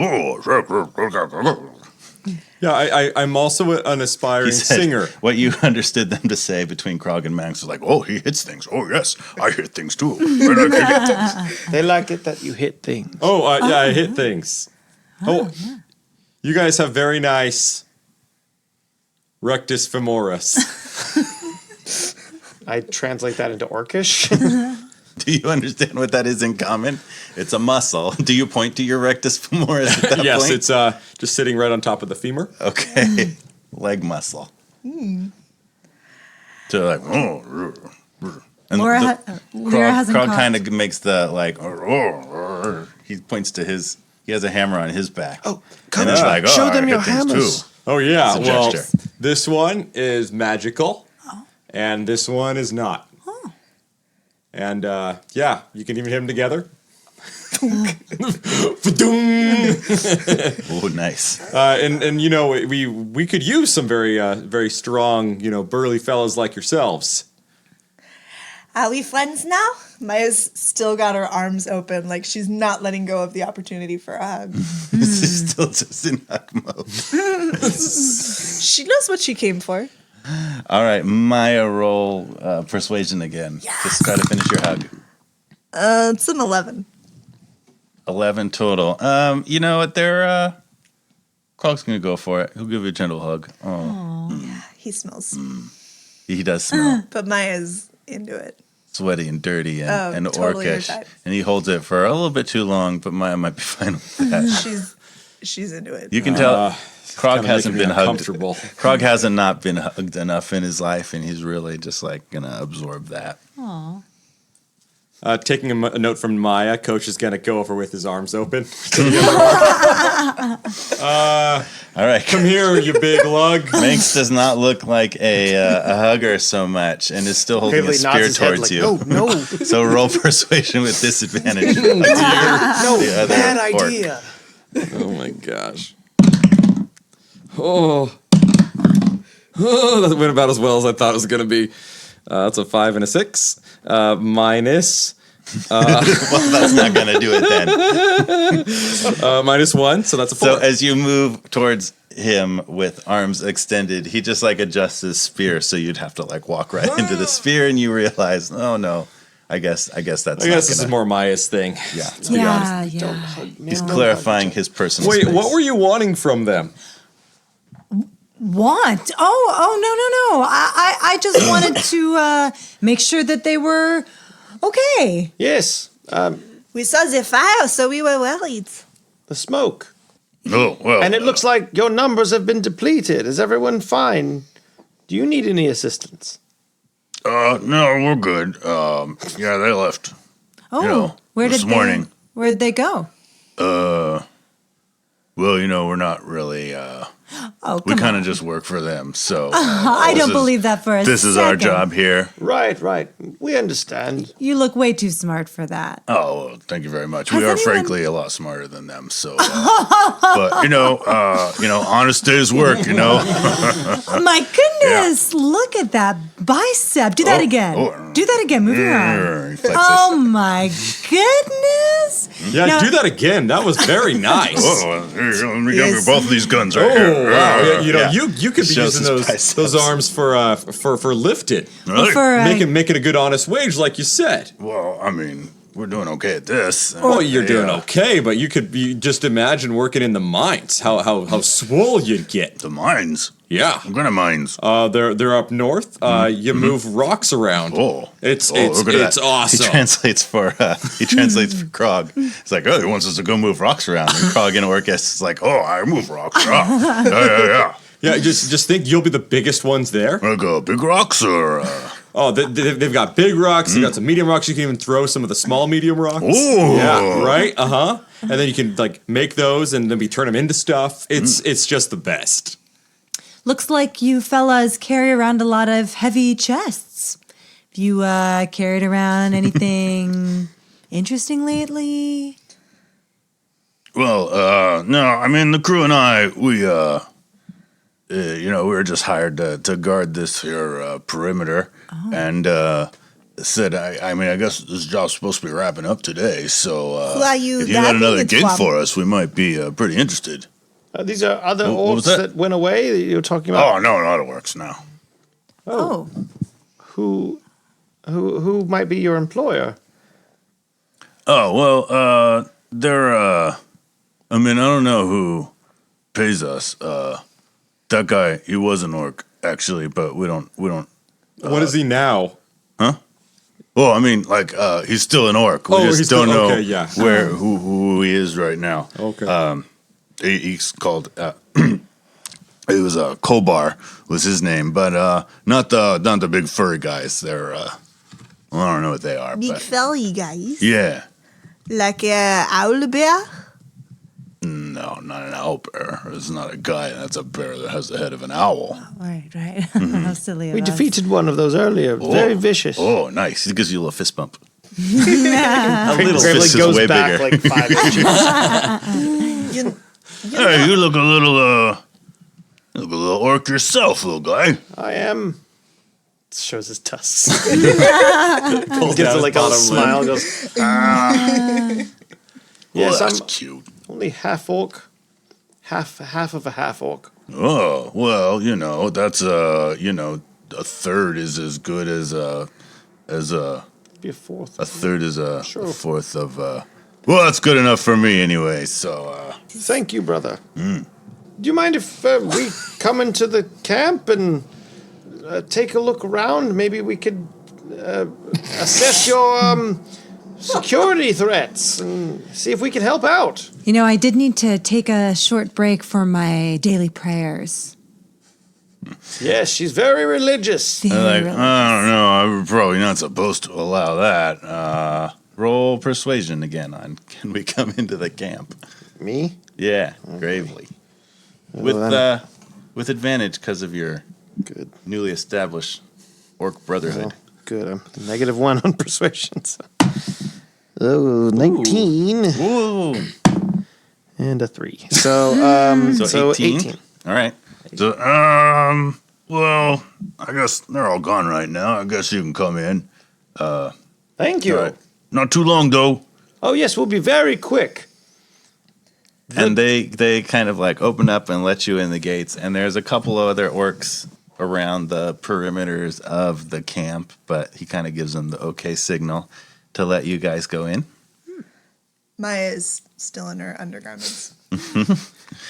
Yeah, I'm also an He aspiring said singer. what you understood them to say between Krog and Max was like, "Oh, he hits things. Oh, yes, I hit things too. I like to hit things." They like it that you hit things. Oh, yeah, I hit things. You guys have very nice rectus femoris. I translate that into Orcish. Do you understand what that is in common? It's a muscle. Do you point to your rectus femoris at that Yes, point? it's just sitting right on top of the femur. Okay. Leg muscle. So like, oh. And Lyra hasn't Krog caught. kind of makes the like, he points to his, he has a hammer on his back. Oh, and he's like, show I them hit your things hammers. too. Oh yeah, It's a well, gesture. this one is magical, and this one is not. And yeah, you can even hit them together. Oh, nice. And you know we could use some very strong burly fellows like yourselves. Are we friends now? Maya's still got her arms open, like she's not letting go of the opportunity for a hug. This is still just in hug mode. She knows what she came for. All right, Maya, roll persuasion again. Just try to finish your hug. It's an 11. 11 total. You know what? Krog's gonna go for it. He'll give you a gentle hug. Oh, He smells. he does smell But Maya's into it. sweaty and dirty and, Oh, and totally your orcish. type. And he holds it for a little bit too long, but Maya might be fine with that. She's into it. You can tell Krog Kinda hasn't making been me hugged. uncomfortable. Krog hasn't not been hugged enough in his life, and he's really just like gonna absorb that. Aw. Taking a note from Maya, Coach is gonna go over with his arms open. All right, Come here, you big lug. Manx does not look like a hugger so much, and is still holding a Haley nods spear his head towards like, you. no, no, So roll persuasion with disadvantage. no, The other bad orc. idea. Oh my gosh. Oh, that went about as well as I thought it was gonna be. That's a 5 and a 6. Minus Well, that's not going to do it then. minus 1, so that's a 4. So as you move towards him with arms extended, he just like adjusts his spear, so you'd have to like walk right into the spear, and you realize, oh no, I guess that's. I guess not this is gonna- more Maya's thing. Yeah, Yeah. he's clarifying his personal. Wait, space. what were you wanting from them? Want? Oh, no. I just wanted to make sure that they were okay. Yes, We saw the fire, so we were worried. the smoke. Oh, well. And it looks like your numbers have been depleted. Is everyone fine? Do you need any assistance? No, we're good. Yeah, they left. Oh, know, where this did morning. Where'd they go? Well, we're not really, Oh, we come kind on. of just work for them, so. I don't believe that for a second. This is our job here. Right. We understand. You look way too smart for that. Oh, well, thank you very much. Has We are anyone- frankly a lot smarter than them, so. But, honest day's work, My goodness, look at that bicep. Do that Oh, again. oh. Do that again. Move your arm. He flexes. Oh my goodness. Yeah, Now- do that again. That was very nice. Oh, here, let me give you Yes. both of these guns right Oh here. wow! Yeah, Yeah. you could be Shows using his those biceps. arms for lifted, Really? For, making a good honest wage, like you said. Well, I mean, we're doing okay at this. Well, you're doing Yeah. okay, but you just imagine working in the mines. How swole you'd get. The mines? Yeah. What kind of mines? They're up north. You move rocks around. Oh. It's look at that. awesome. He translates for Krog. It's like, oh, he wants us to go move rocks around. And Krog in Orcus is like, Oh, I move rocks. Yeah. Yeah, just think you'll be the biggest ones there. Like big rocks or. Oh, they've got big rocks. They've got some medium rocks. You can even throw some of the small medium rocks. Ooh. Yeah, right. And then you can like make those and then we turn them into stuff. It's just the best. Looks like you fellas carry around a lot of heavy chests. Have you carried around anything interesting lately? Well, no, I mean, the crew and I, we were just hired to guard this here perimeter. And said, I guess this job's supposed to be wrapping up today. So Who are you if you got wrapping another it gig from? for us, we might be pretty interested. These are other What was orcs that? that went away that you were talking about? Oh, no, not it works now. Oh, Who might be your employer? Oh, well, they're, I mean, I don't know who pays us. That guy, he was an orc, actually, but we don't, What is he now? well, I mean, like, he's still an orc. We Oh, just he's don't still- know okay, yeah. who he is right now. Okay. He's called, it was, Kobar was his name, but, not the big furry guys. They're, I don't know what they are, Big but, felly guys. yeah. Like a owlbear? No, not an owlbear. It's not a guy. That's a bear that has the head of an owl. right. How silly of We us. defeated one of those earlier. Very vicious. Oh, nice. It gives you a little fist bump. A little Gravely fist is goes way back bigger. like 5 inches. Hey, you look a little orc yourself, little guy. I am. Shows his tusks. Pulls Gives down it like his a little bottom lip. smile. Goes. Ah. Well, Yes, that's I'm cute. only half orc. Half of a half orc. Oh, well, that's a third is as good as a Be a fourth. third is a Sure. fourth of well, that's good enough for me anyway. So, Thank you, brother. Do you mind if we come into the camp and take a look around? Maybe we could assess your security threats and see if we can help out. You know, I did need to take a short break for my daily prayers. Yes, she's very religious. Very like, religious. I don't know. I'm probably not supposed to allow that. Roll persuasion again on can we come into the camp? Me? Yeah, gravely. then- With advantage because of your Good. newly established orc brotherhood. Well, good. I'm -1 on persuasion. So. Oh, 19 Ooh. and a 3. So, So 18? All right. So, well, I guess they're all gone right now. I guess you can come in. Thank you. All right. Not too long, though. Oh, yes, we'll be very quick. And they kind of like open up and let you in the gates. And there's a couple of other orcs around the perimeters of the camp, but he kind of gives them the okay signal to let you guys go in. Maya is still in her undergarments.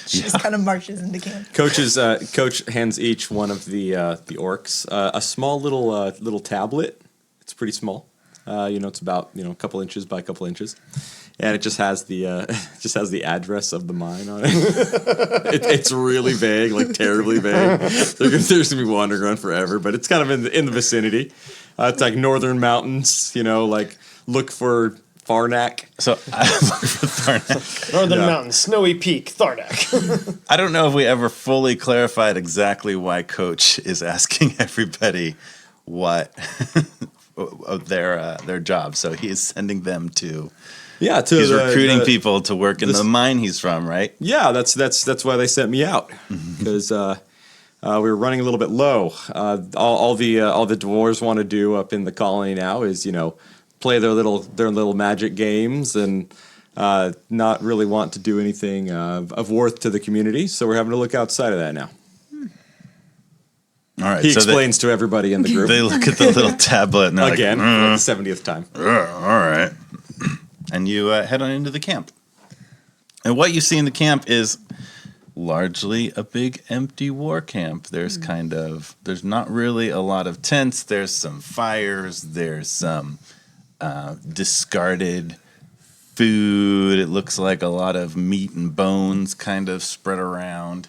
She just kind of marches into camp. Coach hands each one of the orcs a small little tablet. It's pretty small. It's about a couple inches by a couple inches, and it just has the address of the mine on it. It's really vague, like terribly vague. There's gonna be wandering around forever, but it's kind of in the vicinity. It's like northern mountains. Like look for Farnak. So I look for Tharnak. Northern Mountain, Snowy Peak, Tharnak. I don't know if we ever fully clarified exactly why Coach is asking everybody what of their job. So he is sending them to. Yeah, to He's the- recruiting the- people to work in the mine he's from, right? Yeah, that's why they sent me out because we were running a little bit low. All the dwarves want to do up in the colony now is play their little magic games and not really want to do anything of worth to the community. So we're having to look outside of that now. All right. He so explains to everybody in the group They look at the little tablet and they're again like, for the 70th time. All right. and you head on into the camp. And what you see in the camp is largely a big empty war camp. There's there's not really a lot of tents. There's some fires. There's some discarded food. It looks like a lot of meat and bones kind of spread around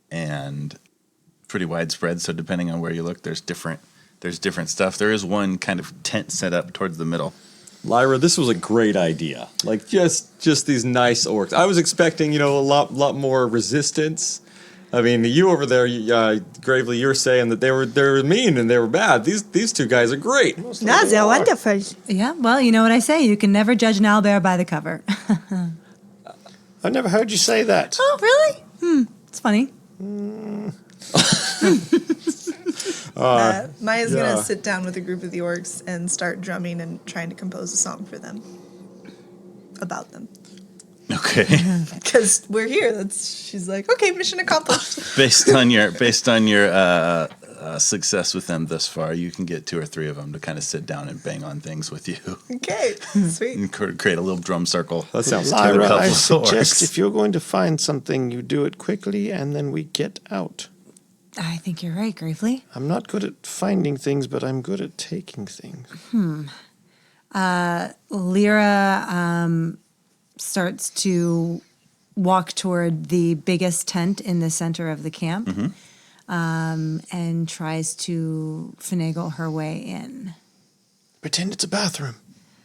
and pretty widespread. So depending on where you look, there's different stuff. There is one kind of tent set up towards the middle. Lyra, this was a great idea. Like just these nice orcs. I was expecting, a lot more resistance. I mean, you over there, Gravely, you were saying that they were mean and they were bad. These two guys are great. No, they're wonderful. Yeah, well, you know what I say. You can never judge an owlbear by the cover. I've never heard you say that. Oh, really? It's funny. Maya's yeah. gonna sit down with a group of the orcs and start drumming and trying to compose a song for them about them. Okay. Because we're here. She's like, okay, mission accomplished. based on your success with them thus far, you can get 2 or 3 of them to kind of sit down and bang on things with you Okay, sweet. and create a little drum circle. That sounds Lyra, couple I of suggest orcs. if you're going to find something, you do it quickly and then we get out. I think you're right, Gravely. I'm not good at finding things, but I'm good at taking things. Lyra starts to walk toward the biggest tent in the center of the camp and tries to finagle her way in. Pretend it's a bathroom,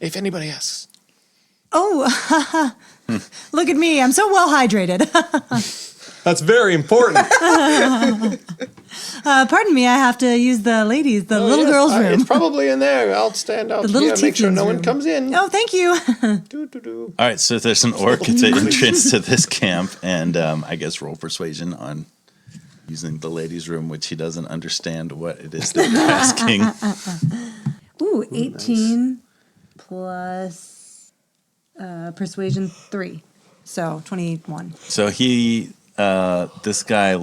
if anybody asks. Oh, look at me. I'm so well hydrated. That's very important. Pardon me, I have to use the ladies, the little girls' room. It's probably in there. I'll stand out The little here, make sure Tiefling's no one room. comes in. Oh, thank you. Doo-doo-doo. All right, so there's an orc at the entrance to this camp, and I guess roll persuasion on using the ladies' room, which he doesn't understand what it is that you're asking. Ooh, 18 plus persuasion 3. So 21. So this guy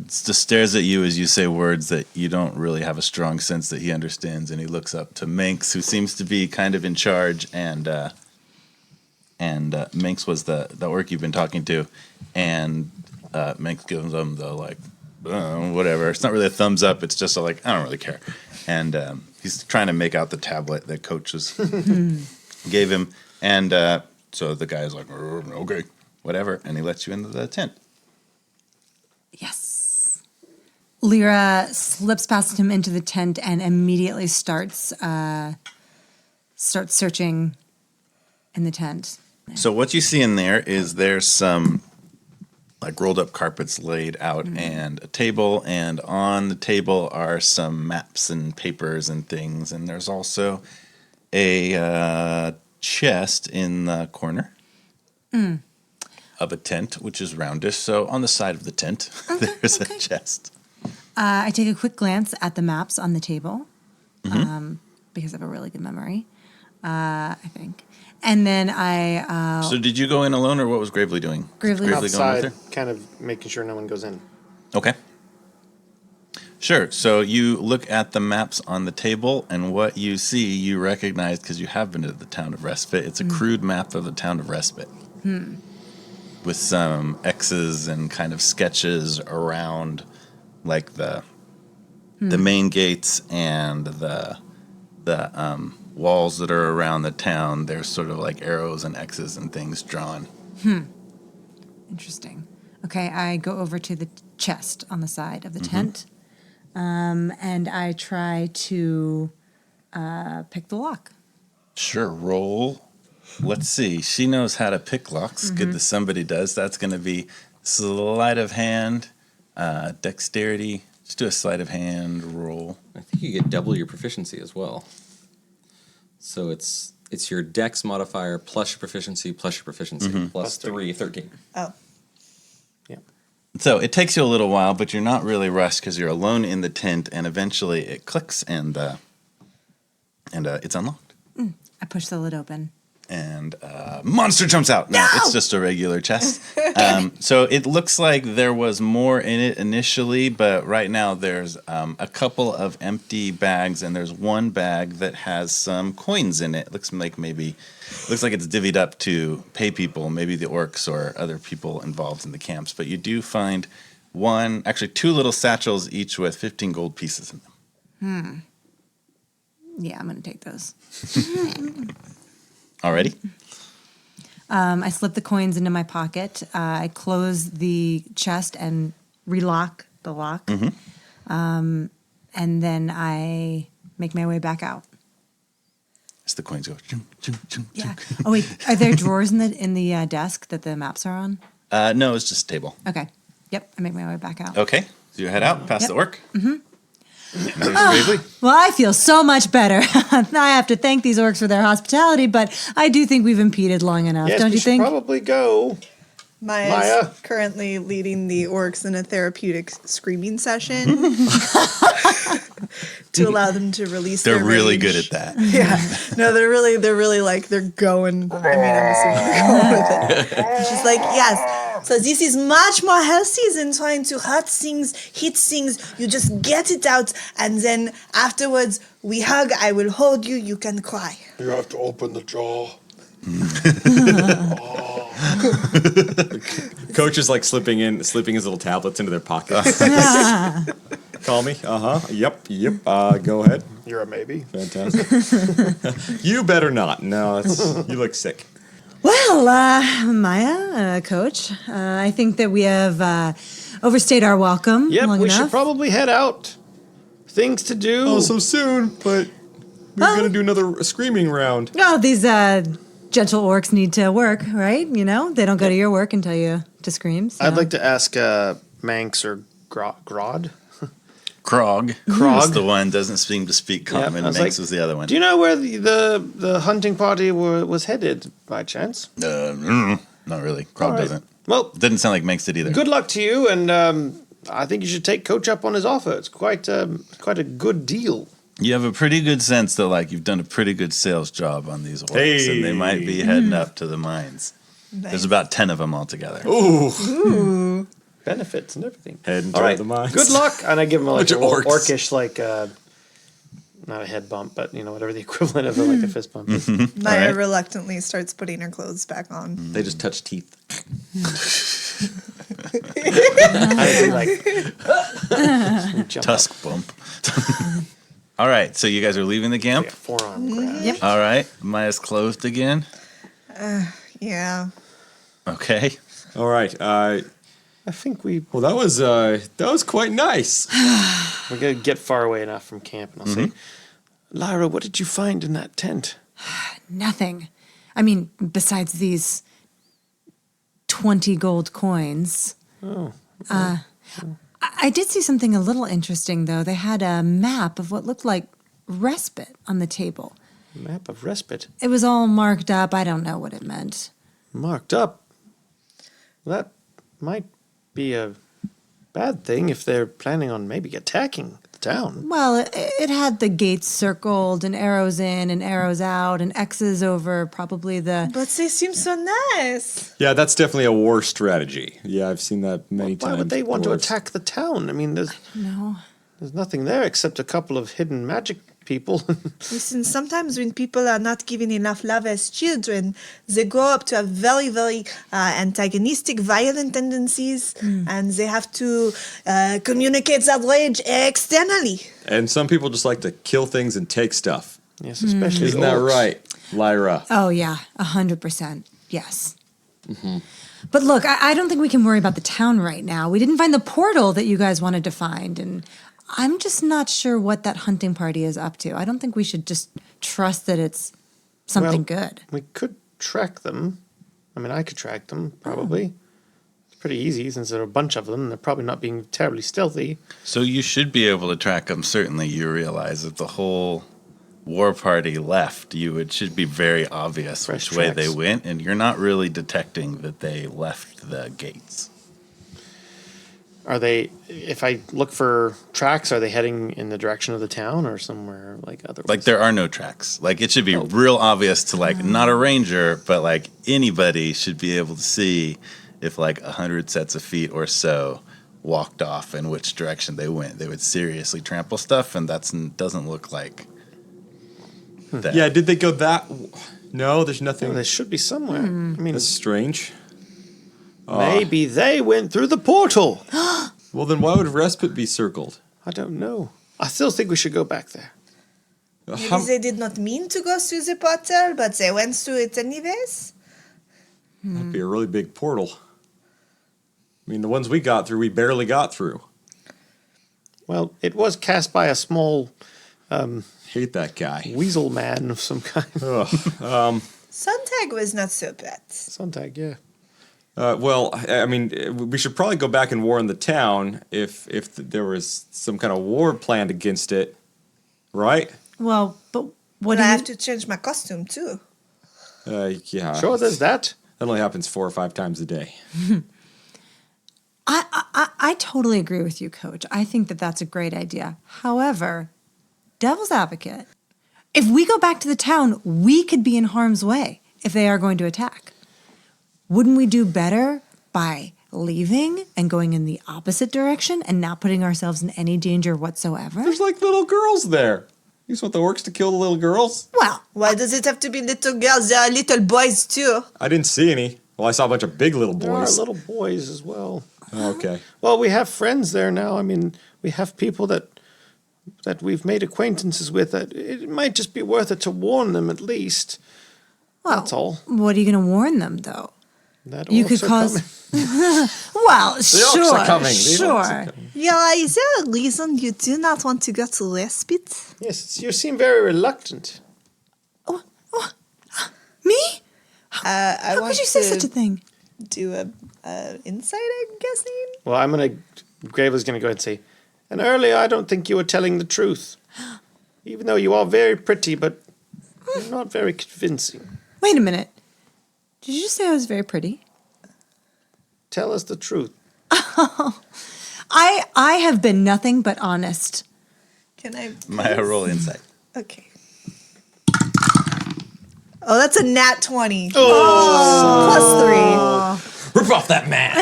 just stares at you as you say words that you don't really have a strong sense that he understands, and he looks up to Minx, who seems to be kind of in charge, and Minx was the orc you've been talking to, and Minx gives him the whatever. It's not really a thumbs up. It's just I don't really care, and he's trying to make out the tablet that Coach gave him, and so the guy's like, okay, whatever, and he lets you into the tent. Yes. Lyra slips past him into the tent and immediately starts searching in the tent. So what you see in there's some rolled up carpets laid out and a table, and on the table are some maps and papers and things, and there's also a chest in the corner of a tent, which is roundish. So on the side of the tent, there's a chest. I take a quick glance at the maps on the table because I have a really good memory, I think. And then I... So did you go in alone, or what was Gravely doing? Gravely- Going Outside, with her? kind of making sure no one goes in. Okay. Sure. So you look at the maps on the table, and what you see, you recognize because you have been to the town of Respite. It's a crude map of the town of Respite with some X's and kind of sketches around, the main gates and the walls that are around the town. There's sort of arrows and X's and things drawn. Interesting. Okay, I go over to the chest on the side of the tent, and I try to pick the lock. Sure, roll. Let's see. She knows how to pick locks. Good that somebody does. That's going to be sleight of hand, dexterity. Just do a sleight of hand roll. I think you get double your proficiency as well. So it's your dex modifier plus your proficiency plus 3, 13. Oh, So it takes you a little while, but you're not really rushed because you're alone in the tent, and eventually it clicks and it's unlocked. I push the lid open. And monster jumps out. No, it's just a regular chest. So it looks like there was more in it initially, but right now there's a couple of empty bags, and there's one bag that has some coins in it. Looks like it's divvied up to pay people, maybe the orcs or other people involved in the camps. But you do find two little satchels, each with 15 gold pieces in them. Yeah, I'm going to take those. Already? I slip the coins into my pocket. I close the chest and relock the lock. And then I make my way back out. As the coins go. Chung, chung, chung, Yeah. chung. Oh wait, are there drawers in the desk that the maps are on? No, it's just a table. Okay. Yep. I make my way back out. Okay. So you head out past the orc. There's Gravely. Well, I feel so much better. I have to thank these orcs for their hospitality, but I do think we've impeded long enough, Yes, don't we you should think? probably go. Maya's Maya? currently leading the orcs in a therapeutic screaming session to allow them to release They're their really rage. good at that. Yeah. No, they're really like they're going. I mean, I'm assuming they're going with it. And she's like, yes. So this is much more healthy than trying to hit things. You just get it out, and then afterwards we hug. I will hold you. You can cry. You have to open the jaw. Coach is like slipping his little tablets into their pockets. Call me. Yep. Go ahead. You're a maybe. Fantastic. You better not. No, you look sick. Well, Maya, Coach, I think that we have overstayed our welcome Yep, long we enough. should probably head out. Things to do. Oh, so soon, but we're gonna do another screaming round. Oh, these gentle orcs need to work, right? You know, they don't go to your work and tell you to scream. So. I'd like to ask Manx or Grod. Krog. Krog. Is the one doesn't seem to speak common. I was Manx like, was the other one. Do you know where the hunting party was headed by chance? Not really. Krog All right. doesn't. Well, Didn't sound like Manx did either. good luck to you, and I think you should take Coach up on his offer. It's quite a good deal. You have a pretty good sense that like you've done a pretty good sales job on these orcs, and they might be heading up to the mines. There's about 10 of them altogether. Ooh. Benefits and everything. Heading All toward right. the mines. Good luck, and I give him like Bunch a of little orcs. orcish not a head bump, but you know whatever the equivalent of like a fist bump is. Maya right. reluctantly starts putting her clothes back on. They just touch teeth. I'd be like jump Tusk bump. All right, so you guys are leaving the up, camp. like a forearm grab. Yep. All right, Maya's clothed again. Yeah. Okay. All right. I think we Well, that was quite nice. gotta get far away enough from camp, and I'll say, Lyra, what did you find in that tent? Nothing. I mean, besides these 20 gold coins. Oh. I did see something a little interesting, though. They had a map of what looked like respite on the table. Map of respite. It was all marked up. I don't know what it meant. Marked up. That might be a bad thing if they're planning on maybe attacking the town. Well, it had the gates circled and arrows in and arrows out and X's over probably the... But they seem so nice. Yeah, that's definitely a war strategy. Yeah, I've seen that many times. Why would they want to Dwarves. attack the town? I mean, there's No. nothing there except a couple of hidden magic people. Listen, sometimes when people are not given enough love as children, they grow up to have very antagonistic, violent tendencies, and they have to communicate that rage externally. And some people just like to kill things and take stuff. Yes, especially Isn't that orcs. right, Lyra? Oh, yeah, 100%. Yes. But look, I don't think we can worry about the town right now. We didn't find the portal that you guys wanted to find, and I'm just not sure what that hunting party is up to. I don't think we should just trust that it's something good. We could track them. I mean, I could track them, probably. It's pretty easy since there are a bunch of them. They're probably not being terribly stealthy. So you should be able to track them. Certainly, you realize that the whole war party left. It should be very obvious Fresh which way tracks. they went, and you're not really detecting that they left the gates. Are they, if I look for tracks, are they heading in the direction of the town or somewhere like otherwise? Like there are no tracks. Like it should be real obvious to like not a ranger, but like anybody should be able to see if like 100 sets of feet or so walked off in which direction they went. They would seriously trample stuff, and doesn't look like that. Yeah, did they go that? No, there's nothing. Well, they should be somewhere. I mean, That's strange. maybe they went through the portal. Well, then why would respite be circled? I don't know. I still think we should go back there. Maybe they did not mean to go through the portal, but they went through it anyways. That'd be a really big portal. I mean, the ones we got through, we barely got through. Well, it was cast by a small Hate that guy. weasel man of some kind. Sontag was not so bad. Sontag, yeah. Well, I mean, we should probably go back and warn the town if there was some kind of war planned against it, right? Well, but what But do I you... have to change my costume too. Yeah. Sure, there's that. That only happens 4 or 5 times a day. I totally agree with you, Coach. I think that that's a great idea. However, devil's advocate, if we go back to the town, we could be in harm's way if they are going to attack. Wouldn't we do better by leaving and going in the opposite direction and not putting ourselves in any danger whatsoever? There's like little girls there. You just want the orcs to kill the little girls? Well, Why does it have to be little girls? There are little boys too. I didn't see any. Well, I saw a bunch of big little There are boys. little boys as well. Okay. Well, we have friends there now. I mean, we have people that we've made acquaintances with. That it might just be worth it to warn them at least. well, That's all. what are you going to warn them, though? That You orcs could are cause. coming. Well, The sure, orcs are coming. The orcs sure. are coming. Yeah, is there a reason you do not want to go to respite? Yes, you seem very reluctant. Me? I How want could you say to such a thing? do a insight, I'm guessing. Well, Gravel's gonna go ahead and say, and earlier I don't think you were telling the truth. Even though you are very pretty, but you're not very convincing. Wait a minute. Did you just say I was very pretty? Tell us the truth. I have been nothing but honest. Can I? Maya, roll insight. Okay. Oh, that's a nat 20. Oh, +3. Rip off that mask.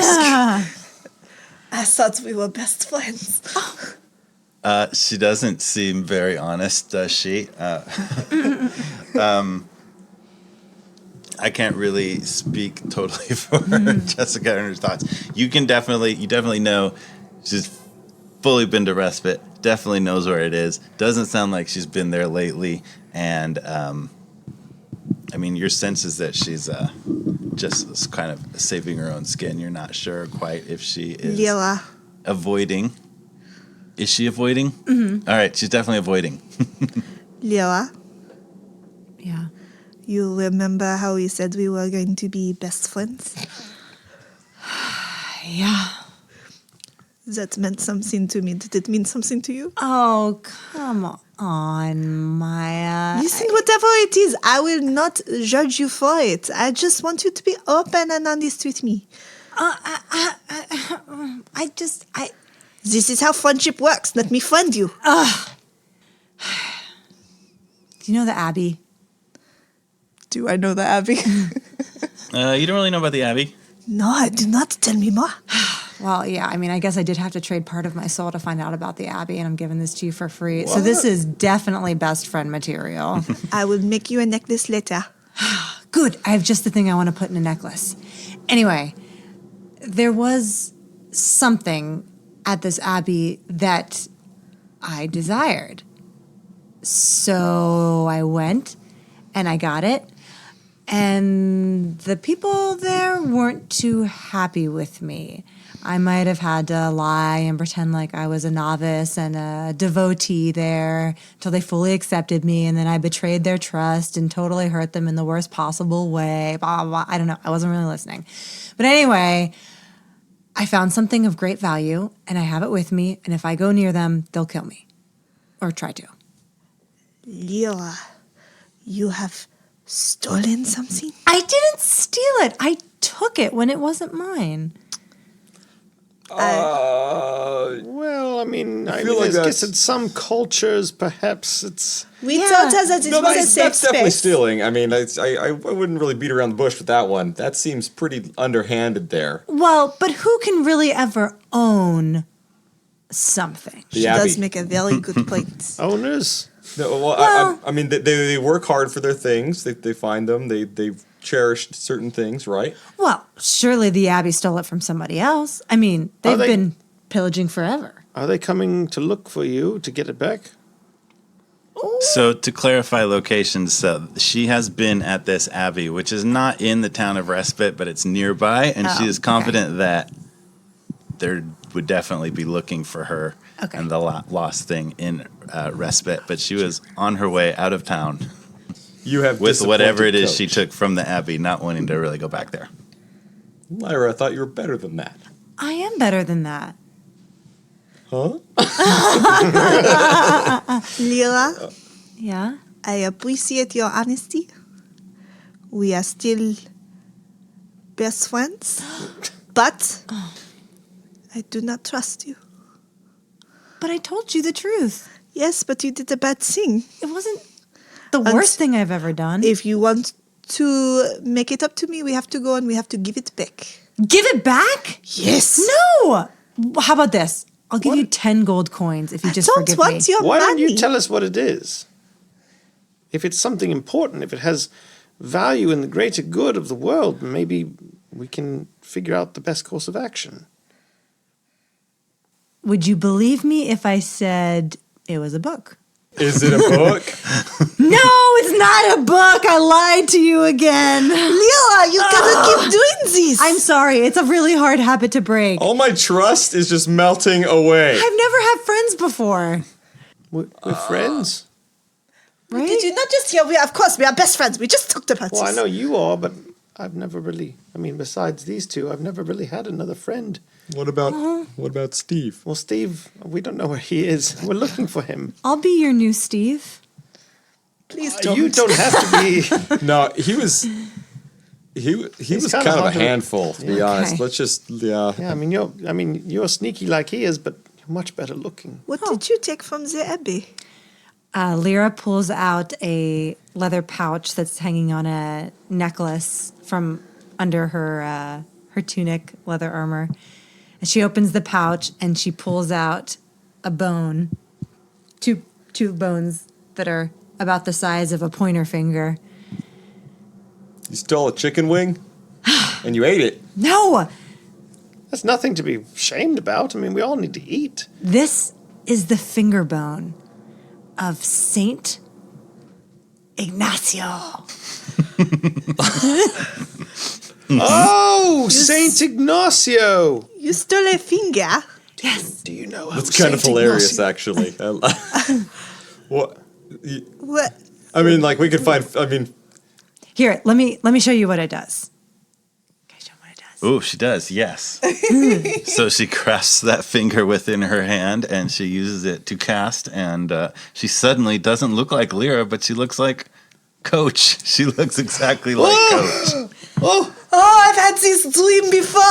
I thought we were best friends. She doesn't seem very honest, does she? I can't really speak totally for Jessica and her thoughts. You definitely know she's fully been to respite, definitely knows where it is. Doesn't sound like she's been there lately. And, I mean, your sense is that she's just kind of saving her own skin. You're not sure quite if she is Lyra. avoiding. Is she avoiding? Mm-hmm. All right, she's definitely avoiding. Lyra, Yeah. you remember how we said we were going to be best friends? Yeah. That meant something to me. Did it mean something to you? Oh, come on, Maya. You think whatever it is, I will not judge you for it. I just want you to be open and honest with me. This is how friendship works. Let me friend you. Do you know the Abbey? Do I know the Abbey? You don't really know about the Abbey? No, do not tell me more. Well, yeah, I mean, I guess I did have to trade part of my soul to find out about the Abbey, and I'm giving this to you for free. So this is definitely best friend material. I will make you a necklace later. Good. I have just the thing I want to put in a necklace. Anyway, there was something at this Abbey that I desired. So I went and I got it. And the people there weren't too happy with me. I might have had to lie and pretend like I was a novice and a devotee there until they fully accepted me, and then I betrayed their trust and totally hurt them in the worst possible way, blah, blah, blah. I don't know. I wasn't really listening. But anyway, I found something of great value, and I have it with me, and if I go near them, they'll kill me. Or try to. Lyra, you have stolen something? I didn't steal it. I took it when it wasn't mine. Well, I guess in some cultures, perhaps it's. We told her that it was a safe that's definitely space. stealing. I mean, I wouldn't really beat around the bush with that one. That seems pretty underhanded there. Well, but who can really ever own something? The She Abbey. does make a very good point. Owners. No, well, I mean, they work hard for their things. They find them. They've cherished certain things, right? Well, surely the Abbey stole it from somebody else. I mean, they've they- been pillaging forever. Are they coming to look for you to get it back? So to clarify locations, so she has been at this Abbey, which is not in the town of Respite, but it's nearby, and she is confident that there would definitely be looking for her and the lost thing in Respite. But she was on her way out of town You have with whatever it is she Coach. took from the Abbey, not wanting to really go back there. Lyra, I thought you were better than that. I am better than that. Huh? Lyra, Yeah? I appreciate your honesty. We are still best friends, but I do not trust you. But I told you the truth. Yes, but you did a bad thing. It wasn't the worst thing I've ever done. If you want to make it up to me, we have to go and we have to give it back. Give it back? Yes. No. How about this? I'll give you 10 gold coins if you just Don't forgive me. want your Why money. don't you tell us what it is? If it's something important, if it has value in the greater good of the world, maybe we can figure out the best course of action. Would you believe me if I said it was a book? Is it a book? No, it's not a book. I lied to you again. Lyra, you gotta keep doing this. I'm sorry. It's a really hard habit to break. All my trust is just melting away. I've never had friends before. We're friends. Right? Did you not just hear? Of course, we are best friends. We just talked about Well, I this. know you are, but I've never really, besides these two, I've never really had another friend. What about Steve? Well, Steve, we don't know where he is. We're looking for him. I'll be your new Steve. Please don't. You don't have to be. No, he was kinda kind of a hard to- handful, to be honest. Okay. Let's just Yeah, you're sneaky like he is, but you're much better looking. What did you take from the abbey? Lyra pulls out a leather pouch that's hanging on a necklace from under her tunic, leather armor. And she opens the pouch and she pulls out a bone, two bones that are about the size of a pointer finger. You stole a chicken wing and you ate it. No, That's nothing to be ashamed about. We all need to eat. this is the finger bone of Saint Ignacio. Oh, Saint Ignacio! You stole a finger. Yes. Do you know how That's kind of Saint hilarious, Ignacio- actually. What? What? I mean, like we could find. I mean, Here, let me show you what it does. Can I show what it does? Ooh, she does, yes. So she grasps that finger within her hand and she uses it to cast. And she suddenly doesn't look like Lyra, but she looks like Coach. She looks exactly like Coach. Oh, Oh, I've had this dream before.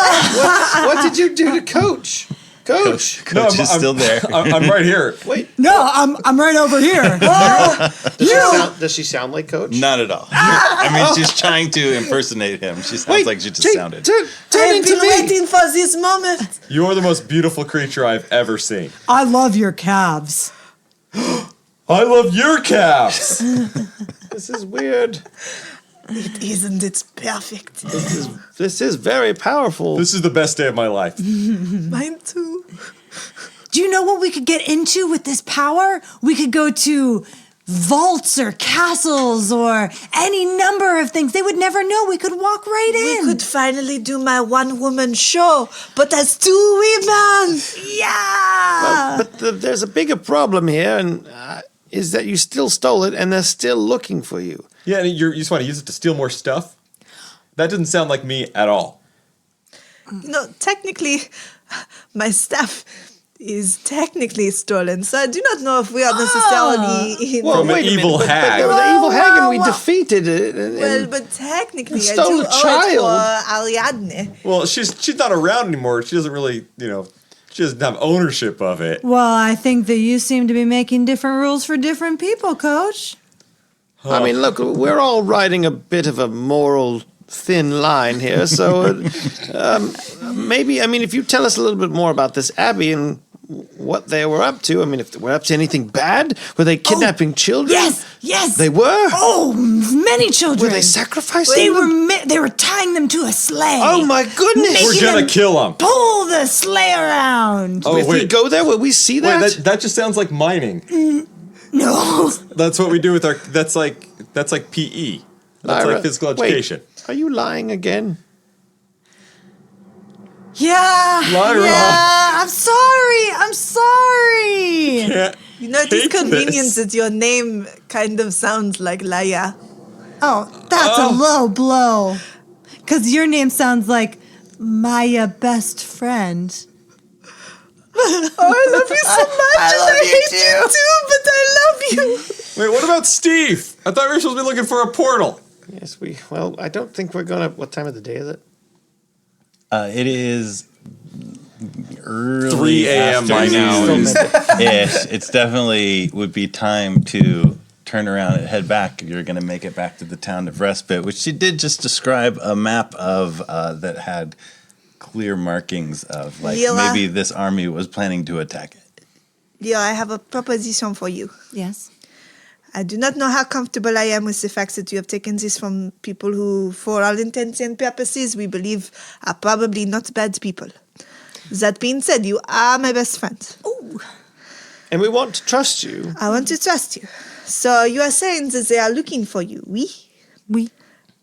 what did you do to Coach? Coach. Coach is still there. I'm right here. Wait, No, I'm right over here. does she sound like Coach? Not at all. I mean, she's trying to impersonate him. She sounds like she just sounded. Turn I've into been me. waiting for this moment. You're the most beautiful creature I've ever seen. I love your calves. I love your calves. This is weird. Isn't it perfect? This is very powerful. This is the best day of my life. Mine too. Do you know what we could get into with this power? We could go to vaults or castles or any number of things. They would never know. We could walk right We in. could finally do my one-woman show, but as two women. Yeah. But there's a bigger problem here, and is that you still stole it, and they're still looking for you. Yeah, and you just want to use it to steal more stuff? That doesn't sound like me at all. You know, technically, my stuff is technically stolen, so I do not know if we are necessarily in. Well, From an wait a minute, evil but hag. there was an evil hag, and we Well, defeated it. And- Well, but technically, I stole do a owe child. it for Ariadne. Well, she's not around anymore. She doesn't really, she doesn't have ownership of it. Well, I think that you seem to be making different rules for different people, Coach. I mean, look, we're all riding a bit of a moral thin line here, so maybe, if you tell us a little bit more about this abbey and what they were up to. If they were up to anything bad, were they kidnapping children? Yes. They were? Oh, many children. Were they sacrificing They them? they were tying them to a sleigh. Oh my goodness! Making We're gonna them kill them. Pull the sleigh around. Oh, if we wait. go there, will we see that? Wait, that just sounds like mining. No. That's what we do with our. That's like PE. That's Lyra, like physical wait, education. are you lying again? Yeah. Lyra. Yeah. I'm sorry. Yeah. You know, it is Take convenient this. that your name kind of sounds like Lyra. Oh, that's a low blow. Because your name sounds like my best friend. Oh, I love you so much. I love you hate you too, but I love you. Wait, what about Steve? I thought we were supposed to be looking for a portal. Yes, well, I don't think we're gonna. What time of the day is it? It is early 3 a.m. by now. Ish. It's definitely would be time to turn around and head back if you're going to make it back to the town of Respite, which she did just describe a map of that had clear markings of like Lyra. maybe this army was planning to attack it. Lyra, I have a proposition for you. Yes. I do not know how comfortable I am with the fact that you have taken this from people who, for all intents and purposes, we believe are probably not bad people. That being said, you are my best friend. Ooh. And we want to trust you. I want to trust you. So you are saying that they are looking for you, oui? Oui.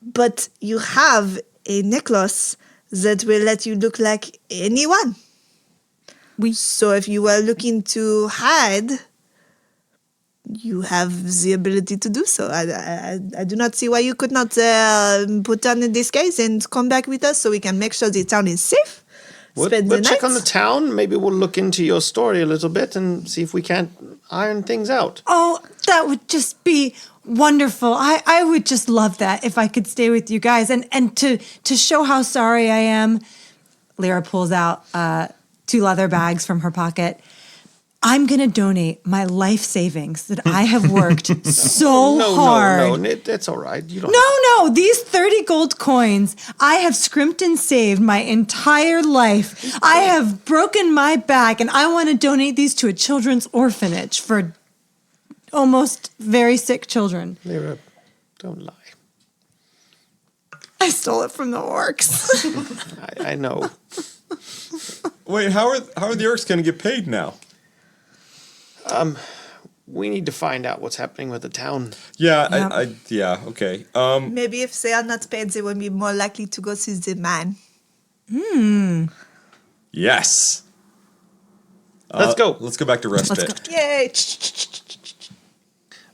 But you have a necklace that will let you look like anyone. Oui. So if you were looking to hide, you have the ability to do so. I do not see why you could not put on a disguise and come back with us so we can make sure the town is safe. We'll check on the town. Maybe we'll look into your story a little bit and see if we can't iron things out. Oh, that would just be wonderful. I would just love that if I could stay with you guys. And to show how sorry I am, Lyra pulls out 2 leather bags from her pocket. I'm going to donate my life savings that I have worked so hard. No, it's all right. You don't. No, these 30 gold coins I have scrimped and saved my entire life. I have broken my back, and I want to donate these to a children's orphanage for almost very sick children. Lyra, don't lie. I stole it from the orcs. I know. Wait, how are the orcs going to get paid now? We need to find out what's happening with the town. Yeah, yeah, okay. Maybe if they are not paid, they will be more likely to go see the man. Yes. Let's go. Let's go back to Respite. Yay!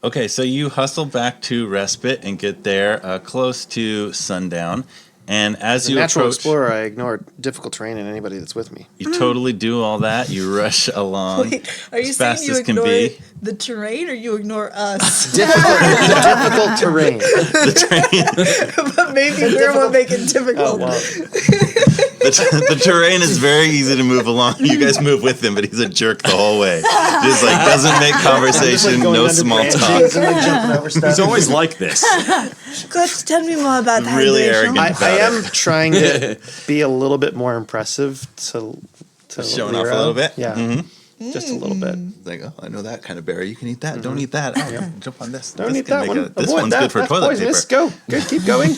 Okay, so you hustle back to Respite and get there close to sundown. And as As a you natural approach, explorer, I ignore difficult terrain and anybody that's with me. you totally do all that. You rush along Are you as saying fast you as can ignore be. the terrain or you ignore us? Difficult terrain. But maybe we will make it difficult. The terrain is very easy to move along. You guys move with him, but he's a jerk the whole way. Just like doesn't make conversation, no small talk. He's always like this. God, tell me more about Really hydration. arrogant. I am trying to be a little bit more impressive to Showing off a Lyra. little bit? Yeah. Just a little bit. Like, oh, I know that kind of berry. You can eat that. Don't eat that. Oh, jump on this. Don't This eat can that make one. this Avoid one's that. good for That's toilet poisonous. paper. Go. Good. Keep going.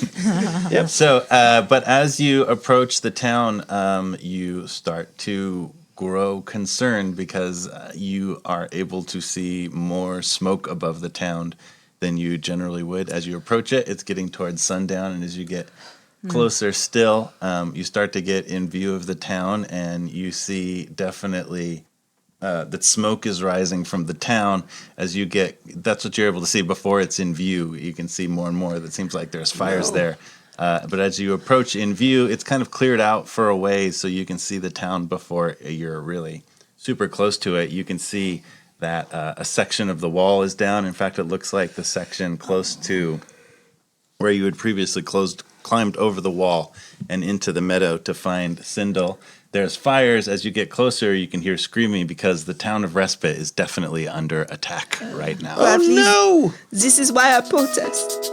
Yep. So, but as you approach the town, you start to grow concerned because you are able to see more smoke above the town than you generally would. As you approach it, it's getting towards sundown, and as you get closer still, you start to get in view of the town, and you see definitely that smoke is rising from the town. As you get, that's what you're able to see before it's in view. You can see more and more. That seems like there's fires there. But as you approach in view, it's kind of cleared out for a ways, so you can see the town before you're really super close to it. You can see that a section of the wall is down. In fact, it looks like the section close to where you had previously climbed over the wall and into the meadow to find Sindel. There's fires. As you get closer, you can hear screaming because the town of Respite is definitely under attack right now. Well, at least this is why I protest.